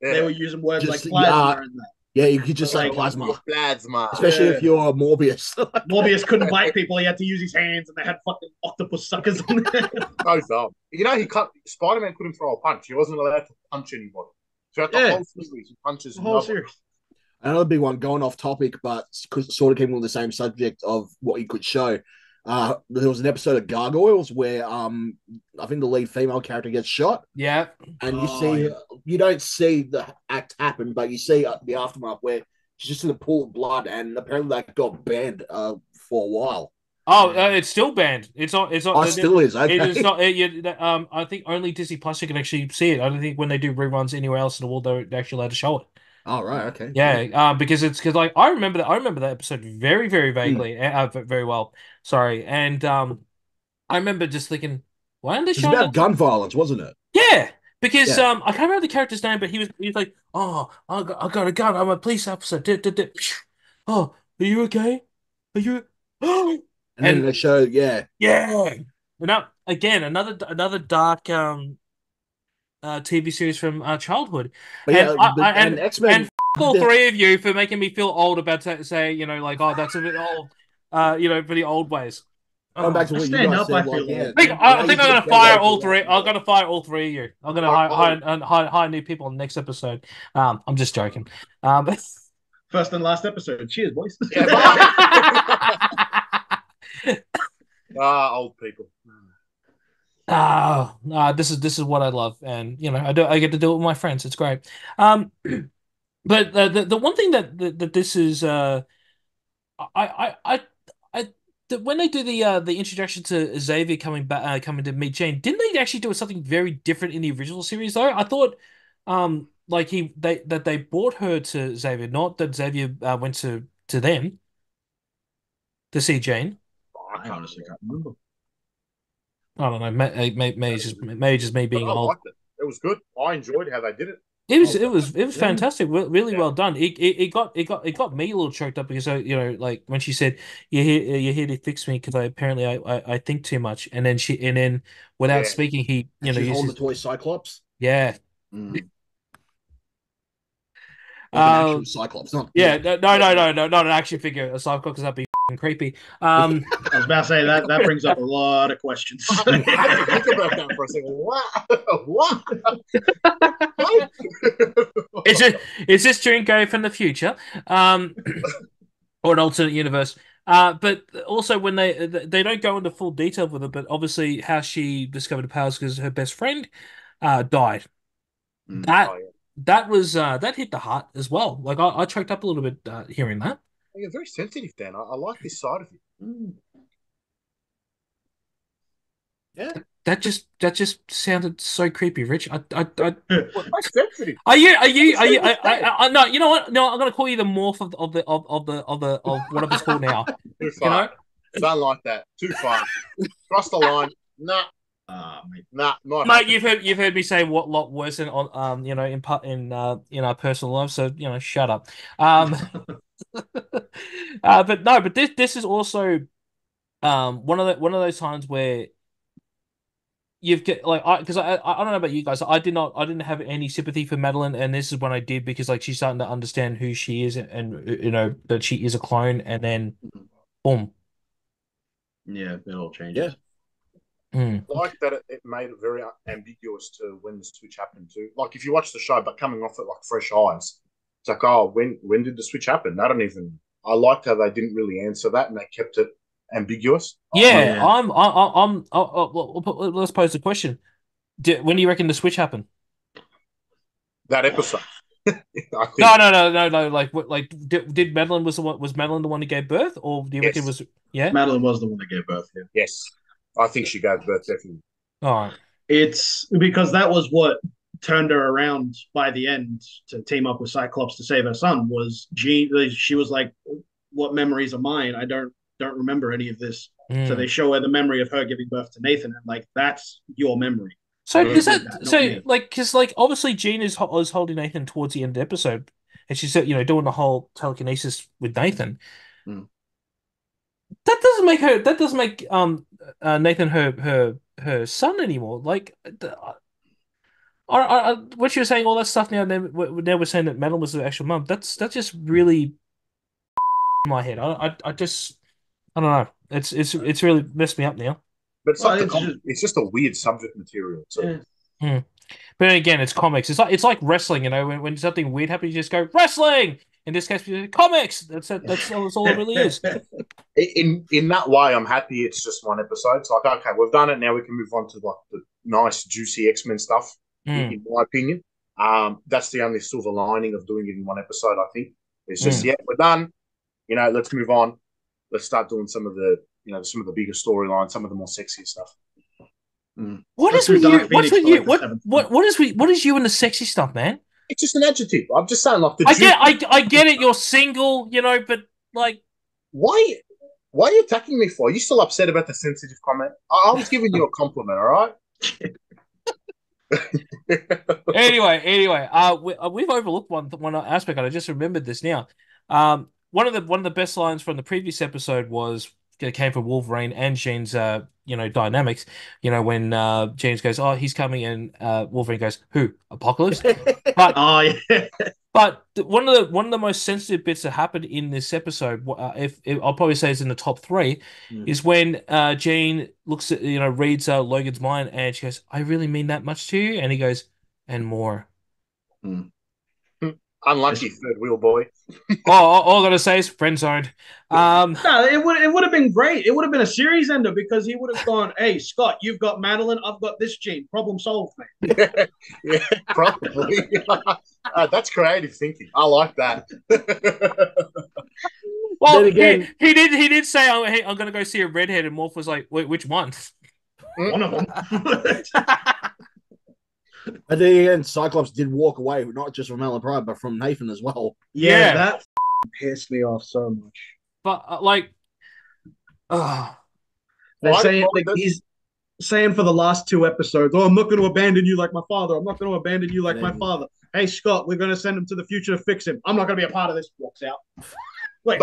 they were using words Just, like plasma yeah. and that. Yeah, you could just Like, say plasma. Plasma. Especially Yeah. if you're Morbius. Morbius couldn't bite people; he had to use his hands, and they had fucking octopus suckers on there. So dumb. You know, Spider-Man couldn't throw a punch. He wasn't allowed to punch anybody. Throughout the Yeah. whole series, he punches The whole nobody. series. Another big one, going off topic, but sort of keeping on the same subject of what he could show. There was an episode of Gargoyles where I think the lead female character gets shot, Yeah. and Oh, you don't see the act happen, but you see the aftermath where she's just in a pool of blood, and apparently that got banned for a while. Oh, it's still banned. It's not. Oh, it still is. Okay. It is not. I think only Disney Plus you can actually see it. I don't think when they do reruns anywhere else in the world they're actually allowed to show it. Oh, right. Okay. Yeah, because like I remember that episode very very vaguely, very well. Sorry, and I remember just thinking, why aren't they It was showing about that? gun violence, wasn't it? Yeah, because Yeah. I can't remember the character's name, but he was like, oh, I got a gun. I'm a police officer. Oh, are you okay? Are you? And then And they show, yeah. yeah, now again another dark TV series from childhood, But and yeah, I and X-Men. and f- all three of you for making me feel old about to say like oh that's a bit old, for the old ways. Going back Oh. to I what you stand guys up, said, I like, feel yeah. old. I think I'm gonna fire all three. I'm I'm gonna fire all three of you. I'm gonna hire new people in the next episode. I'm just joking. First and last episode. Cheers, boys. Yeah, bye. Old people. This is what I love, and I get to do it with my friends. It's great. But the one thing that this is I when they do the introduction to Xavier coming to meet Jane, didn't they actually do something very different in the original series though? I thought like they brought her to Xavier, not that Xavier went to them to see Jane. I honestly can't remember. I don't know. Maybe just me But being I old. liked it. It was good. I enjoyed how they did it. It was Yeah. fantastic. Really Yeah. well done. It got me a little choked up because like when she said you're here to fix me because I think too much, and then without Yeah. speaking he She's holding uses the toy Cyclops. yeah. Mm. Like an actual Um, Cyclops, not yeah, no, not an action figure, a Cyclops, because that'd be creepy. I was about to say that brings up a lot of questions. I had to think about that for a second. What? What? Is this Dream going from the future? Or an alternate universe. But also when they don't go into full detail with it, but obviously how she discovered the powers because her best friend died. Mm. That Oh, yeah. that was that hit the heart as well. Like I choked up a little bit hearing that. You're very sensitive, Dan. I like this side of you. Yeah. That just sounded so creepy, Rich. Sensitive. Are you? No, you know what? No, I'm gonna call you the morph of whatever it's called now. Too far. Don't like that. Too far. Cross the line. Nah. Mate. Nah. Not Mate, happening. you've heard me say what lot worse in in our personal life. So shut up. But this is also one of those times where you've get like because I don't know about you guys. I didn't have any sympathy for Madeline, and this is when I did because like she's starting to understand who she is and that she is a clone, and then boom. Yeah, it all changes. Mm. Like that it made it very ambiguous to when the switch happened too. Like if you watch the show, but coming off it like fresh eyes, it's like, oh, when did the switch happen? I don't even I liked how they didn't really answer that and they kept it ambiguous. Yeah, Yeah. let's pose the question. When do you reckon the switch happened? That episode, I think. No. Like, did Madeline was Madeline the one who gave birth, or do you reckon it Yes. was? Yeah. Madeline was the one that gave birth. Yeah. Yes, I think she gave birth definitely. All right. It's because that was what turned her around by the end to team up with Cyclops to save her son. Was Jean? She was like, "What memories are mine? I don't remember any of this." So they show her the memory of her giving birth to Nathan, and like that's your memory. So You is did that not so? me. Like, because like obviously Jean is holding Nathan towards the end of the episode, and she's doing the whole telekinesis with Nathan. Mm. That doesn't make her. That doesn't make Nathan her son anymore. Like, what you were saying, all that stuff now. Then now we're saying that Madeline was the actual mum. That's just really in my head. I don't know. It's really messed me up now. But it's Well, like it's just a weird subject material. So. Yeah. But again, it's comics. It's like wrestling. When something weird happens, you just go wrestling. In this case, comics. That's it. That's all it really is. In that way, I'm happy it's just one episode. It's like, okay, we've done it. Now we can move on to like the nice, juicy X-Men stuff. In my opinion, that's the only silver lining of doing it in one episode. I think it's just yeah, we're done. Let's move on. Let's start doing some of the bigger storylines, some of the more sexy stuff. What is with you? What's with you? What is you and the sexy stuff, man? It's just an adjective. I'm just saying, like I get it. You're single, but like, why are you attacking me for? Are you still upset about the sensitive comment? I was giving you a compliment, all right? Anyway, we've overlooked one aspect, and I just remembered this now. One of the best lines from the previous episode came from Wolverine and Jean's dynamics. When James goes, "Oh, he's coming," and Wolverine goes, "Who? Apocalypse?" But Oh yeah. but one of the most sensitive bits that happened in this episode, if I'll probably say is in the top three, is when Jean looks at reads Logan's mind and she goes, "I really mean that much to you," and he goes, "And more." Unlucky third wheel boy. All I gotta say is friend zoned. No, it would have been great. It would have been a series ender because he would have gone, "Hey Scott, you've got Madeline, I've got this Jean. Problem solved, mate." Yeah, probably. That's creative thinking. I like that. Well, Then again- he did say, "Oh, hey, I'm gonna go see a redhead," and Morph was like, "Wait, which one?" One of them. But then again, Cyclops did walk away, not just from Alan Pride, but from Nathan as well. Yeah, that pissed me off so much. But They're saying he's saying for the last two episodes, "Oh, I'm not going to abandon you like my father. I'm not going to abandon you like my father." Hey, Scott, we're going to send him to the future to fix him. I'm not going to be a part of this. Walks out. Wait,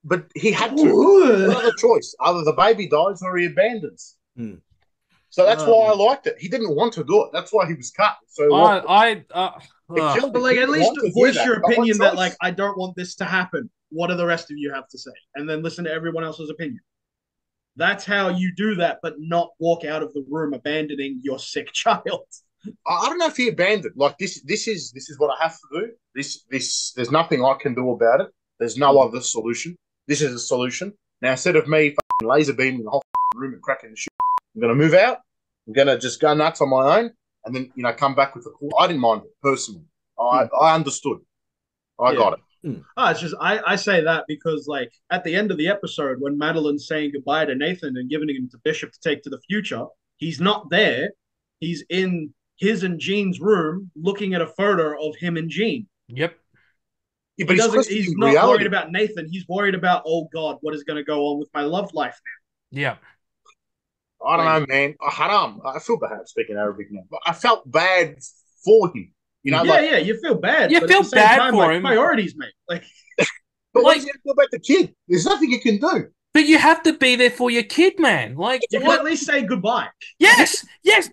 but he had to. What other choice? Either the baby dies or he abandons. So that's why I liked it. He didn't want to do it. That's why he was cut. So but like at least voice your opinion that like I don't want this to happen. What do the rest of you have to say? And then listen to everyone else's opinion. That's how you do that, but not walk out of the room abandoning your sick child. I don't know if he abandoned. Like this is what I have to do. This there's nothing I can do about it. There's no other solution. This is a solution. Now instead of me laser beaming the whole room and cracking the shit, I'm gonna move out. I'm gonna just go nuts on my own, and then come back with a cool. I didn't mind it personally. I understood. I got it. It's just I say that because like at the end of the episode when Madeline's saying goodbye to Nathan and giving him to Bishop to take to the future, he's not there. He's in his and Jean's room looking at a photo of him and Jean. Yep. Yeah, but he's not worried about Nathan. He's worried about, oh God, what is going to go on with my love life now? Yeah. I don't know, man. I feel bad speaking Arabic now, but I felt bad for him. You feel bad. You feel bad for him. Priorities, mate. Like, but what does he have to do about the kid? There's nothing you can do. But you have to be there for your kid, man. Like, you can at least say goodbye. Yes.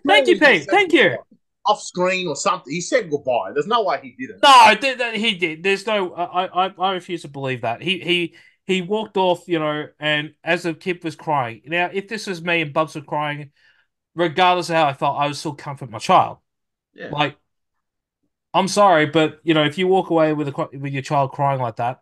Thank you, Pete. Thank you. Off screen or something. He said goodbye. There's no way he didn't. No, he did. There's no. I refuse to believe that. He walked off, and as the kid was crying. Now, if this was me and Bubs were crying, regardless of how I felt, I would still comfort my child. Yeah. Like, I'm sorry, but if you walk away with your child crying like that,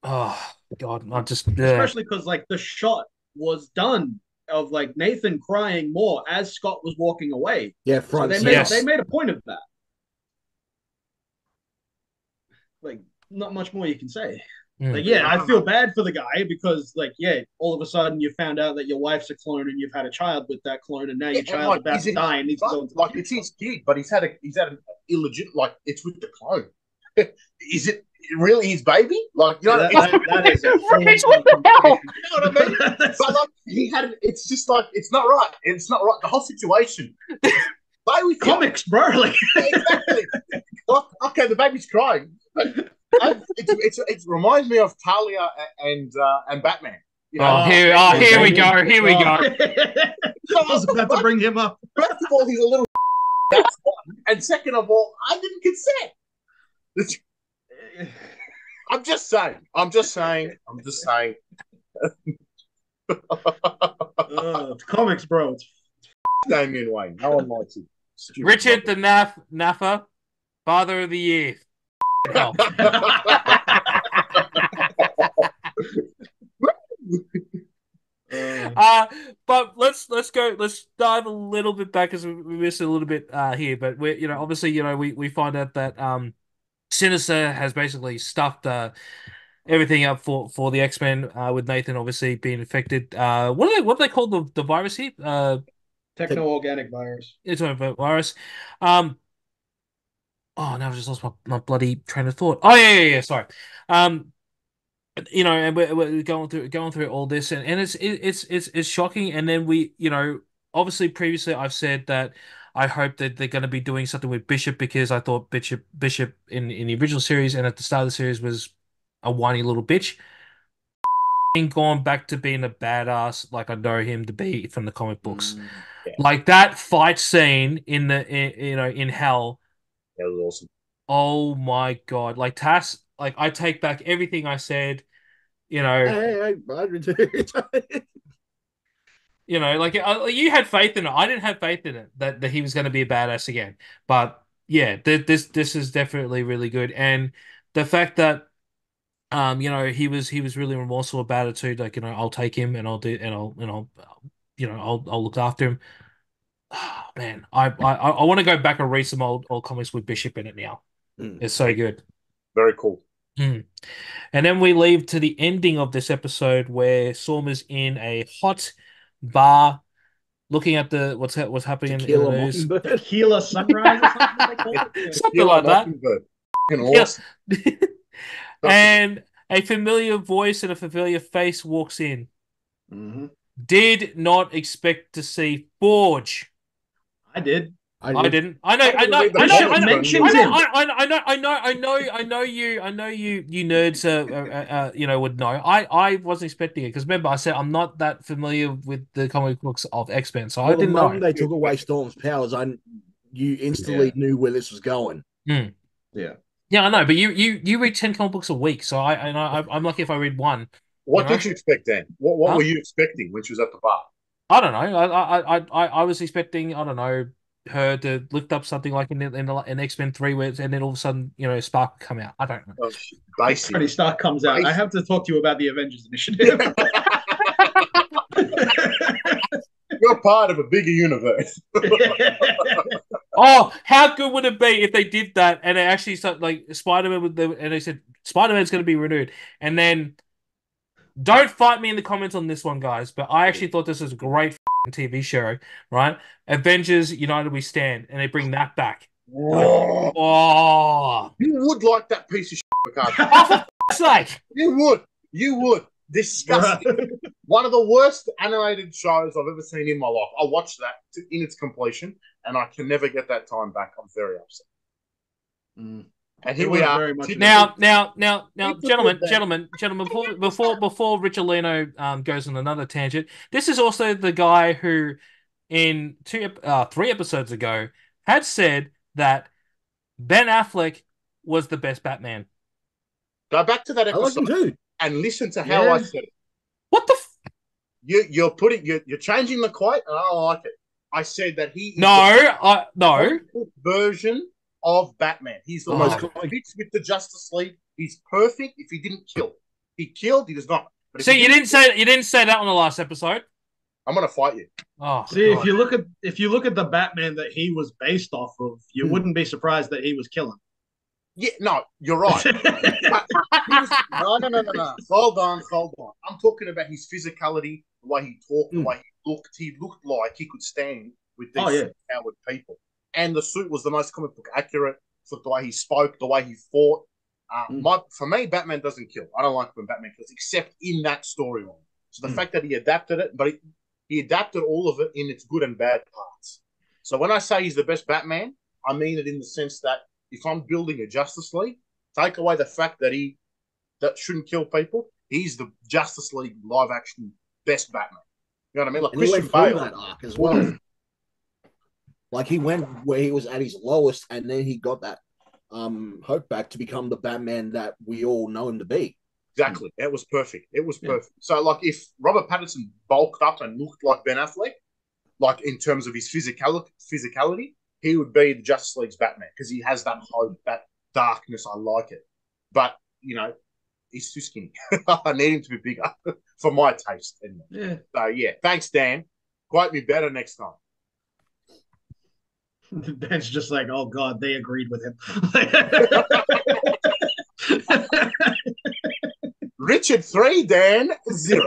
Oh God, I just especially because like the shot was done of like Nathan crying more as Scott was walking away. Yeah, So front they and made center. they made a point of that. Like, not much more you can say. Like, yeah, I feel bad for the guy because, like, yeah, all of a sudden you found out that your wife's a clone and you've had a child with that clone, and now your child's like, about to die and needs to go into like it's his kid, but he's had an illegit, like it's with the clone. Is it really his baby? Like, you know, that is a whole What other the hell? conversation. you know what I mean? But like he had, it's just like it's not right. It's not right. The whole situation. Play with Comics, bro. Like, yeah, exactly. Like, okay, the baby's crying. It reminds me of Talia and Batman. You know, Here we go. Here we go. I was about to bring him up. First of all, he's a little. That's one. And second of all, I didn't consent. I'm just saying. It's comics, bro. It's Damien Wayne. No one likes it. Stupid Richard the Naffa, Father of the Year. Hell. But let's dive a little bit back as we missed a little bit here. But we obviously we find out that Sinister has basically stuffed everything up for the X-Men with Nathan obviously being infected. What do they call the virus here? techno-organic virus. It's a virus. Oh no, I've just lost my bloody train of thought. Oh yeah. Sorry. And we're going through all this, and it's shocking. And then obviously previously I've said that I hope that they're going to be doing something with Bishop because I thought Bishop in the original series and at the start of the series was a whiny little bitch. And gone back to being a badass like I know him to be from the comic books. Yeah. Like that fight scene in Hell. That was awesome. Oh my God. Like Tass, like I take back everything I said, Hey, like you had faith in it. I didn't have faith in it that he was going to be a badass again. But yeah, this is definitely really good. And the fact that he was really remorseful about it too. Like, I'll take him and I'll do and I'll look after him. Oh, man, I want to go back and read some old comics with Bishop in it now. It's so good. Very cool. And then we leave to the ending of this episode where Sorma's in a hot bar looking at what's happening in the news. Tequila sunrise or something like that. Something like that. Awesome. And a familiar voice and a familiar face walks in. Mm-hmm. Did not expect to see Forge. I did. I didn't. I know you nerds would know. I wasn't expecting it because remember I said I'm not that familiar with the comic books of X-Men, so I didn't know. When they took away Storm's powers, you instantly knew where this was going. Yeah. Yeah, I know, but you read 10 comic books a week, so I'm lucky if I read one. What did you expect, Dan? What were you expecting when she was at the bar? I don't know. I was expecting, I don't know, her to lift up something like in X-Men 3 and then all of a sudden, Spark would come out. I don't know. Oh, basic. Tony Stark comes out. I have to talk to you about the Avengers Initiative. You're part of a bigger universe. Oh, how good would it be if they did that and they actually started like Spider-Man and they said Spider-Man's going to be renewed, and then don't fight me in the comments on this one, guys, but I actually thought this was a great TV show, right? Avengers United We Stand, and they bring that back. Oh, you would like that piece of shit, Ricardo. Oh, for f***'s sake. You would. Disgusting. One of the worst animated shows I've ever seen in my life. I watched that in its completion, and I can never get that time back. I'm very upset. And here we are. Now, gentlemen, before Richelino goes on another tangent, this is also the guy who, in 3 episodes ago, had said that Ben Affleck was the best Batman. Go back to that episode and listen to how I said it. What the? You're changing the quote, and I don't like it. I said that he is no version of Batman. He's the most fits with the Justice League. He's perfect if he didn't kill. He killed. He does not. But if See, he you didn't say that on the last episode. I'm gonna fight you. Oh, See, God. if you look at the Batman that he was based off of, you wouldn't be surprised that he was killing. Yeah, no, you're right. No. Hold on. I'm talking about his physicality, the way he talked, the way he looked. He looked like he could stand with these powered people. And the suit was the most comic book accurate for the way he spoke, the way he fought. For me, Batman doesn't kill. I don't like when Batman kills, except in that storyline. So the fact that he adapted it, but he adapted all of it in its good and bad parts. So when I say he's the best Batman, I mean it in the sense that if I'm building a Justice League, take away the fact that that shouldn't kill people, he's the Justice League live action best Batman. You know what I mean? Like Christian Bale that arc as well. Like he went where he was at his lowest, and then he got that hope back to become the Batman that we all know him to be. Exactly. It was perfect. So, like, if Robert Pattinson bulked up and looked like Ben Affleck, like in terms of his physicality, he would be the Justice League's Batman because he has that hope, that darkness. I like it. But, he's too skinny. I need him to be bigger for my taste. Yeah. So, yeah. Thanks, Dan. Quote me better next time. Dan's just like, oh, God, they agreed with him. Richard 3, Dan 0.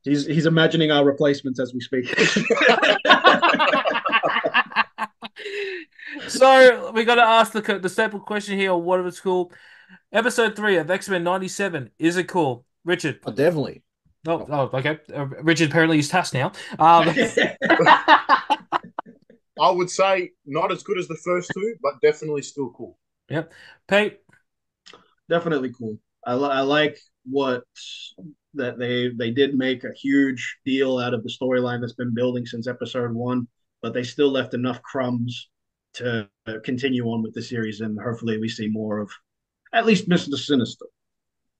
He's imagining our replacements as we speak. So we got to ask the staple question here, or what it's called. Episode 3 of X-Men 97. Is it cool, Richard? Oh, definitely. Oh, okay. Richard apparently is Tass now. I would say not as good as the first two, but definitely still cool. Yep. Pete? Definitely cool. I like that they did make a huge deal out of the storyline that's been building since episode 1, but they still left enough crumbs to continue on with the series, and hopefully we see more of at least Mr. Sinister.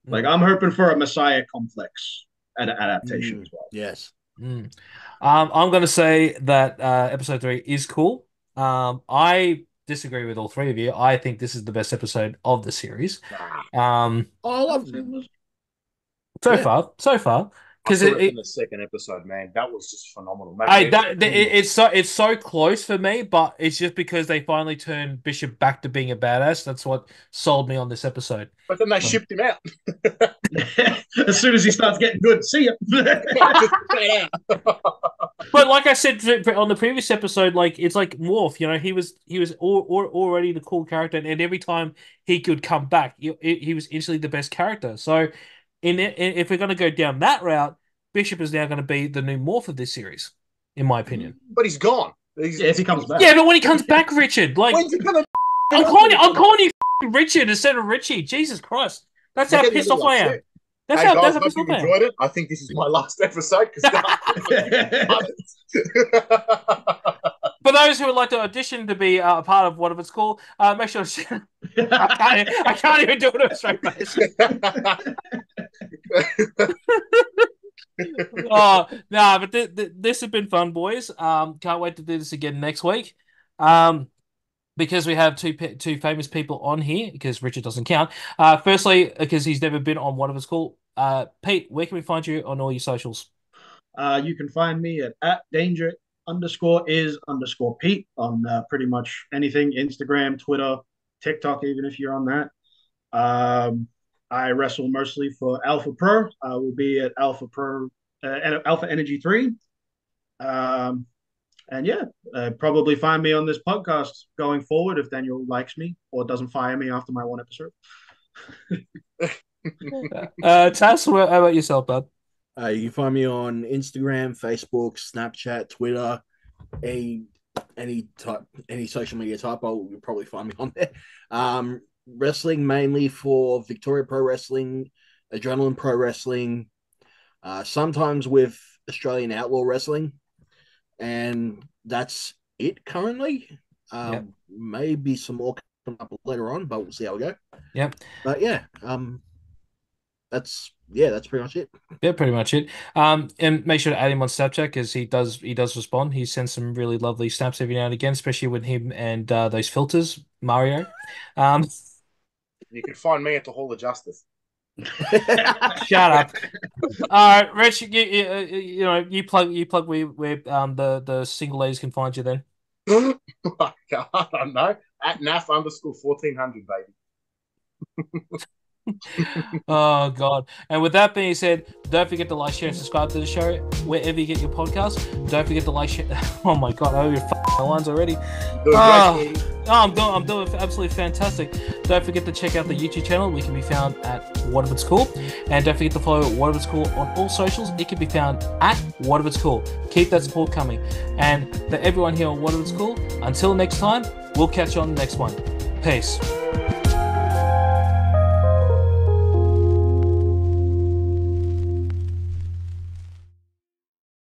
Like, I'm hoping for a Messiah complex adaptation as well. Yes. I'm going to say that episode 3 is cool. I disagree with all three of you. I think this is the best episode of the series. I love it. So far. Because in the second episode, man, that was just phenomenal. It's so close for me, but it's just because they finally turned Bishop back to being a badass. That's what sold me on this episode. But then they shipped him out. As soon as he starts getting good, see ya. But like I said on the previous episode, like it's like Morph. He was already the cool character, and every time he could come back, he was instantly the best character. So. If we're going to go down that route, Bishop is now going to be the new Morph of this series, in my opinion. But he's gone. If he comes back. Yeah, but when he comes back, Richard, like when's he gonna? I'm calling you Richard instead of Richie. Jesus Christ, that's how pissed off I am. That's how pissed off I am. Enjoyed it. I think this is my last episode For those who would like to audition to be a part of what it's called, make sure to... I can't even do it with a straight face. Oh, no, but this has been fun, boys. Can't wait to do this again next week. Because we have two famous people on here, because Richard doesn't count. Firstly, because he's never been on what it's called. Pete, where can we find you on all your socials? You can find me at danger_is_Pete on pretty much anything, Instagram, Twitter, TikTok, even if you're on that. I wrestle mostly for Alpha Pro. I will be at Alpha Energy 3. And yeah, probably find me on this podcast going forward if Daniel likes me or doesn't fire me after my one episode. Tass, how about yourself, bud? You can find me on Instagram, Facebook, Snapchat, Twitter, any social media type. You'll probably find me on there. Wrestling mainly for Victoria Pro Wrestling, Adrenaline Pro Wrestling, sometimes with Australian Outlaw Wrestling, and that's it currently. Maybe some more coming up later on, but we'll see how we go. Yep. But yeah, that's pretty much it. Yeah, pretty much it. And make sure to add him on Snapchat because he does respond. He sends some really lovely snaps every now and again, especially with him and those filters, Mario. You can find me at the Hall of Justice. Shut up. All right, Rich, you plug where the single ladies can find you then. I don't know. At NAF_1400, baby. Oh God! And with that being said, don't forget to like, share, and subscribe to the show wherever you get your podcast. Don't forget to like, share. Oh my God! I owe your my lines already. I'm doing absolutely fantastic. Don't forget to check out the YouTube channel. We can be found at What If It's Cool, and don't forget to follow What If It's Cool on all socials. It can be found at What If It's Cool. Keep that support coming, and for everyone here on What If It's Cool, until next time, we'll catch you on the next one. Peace.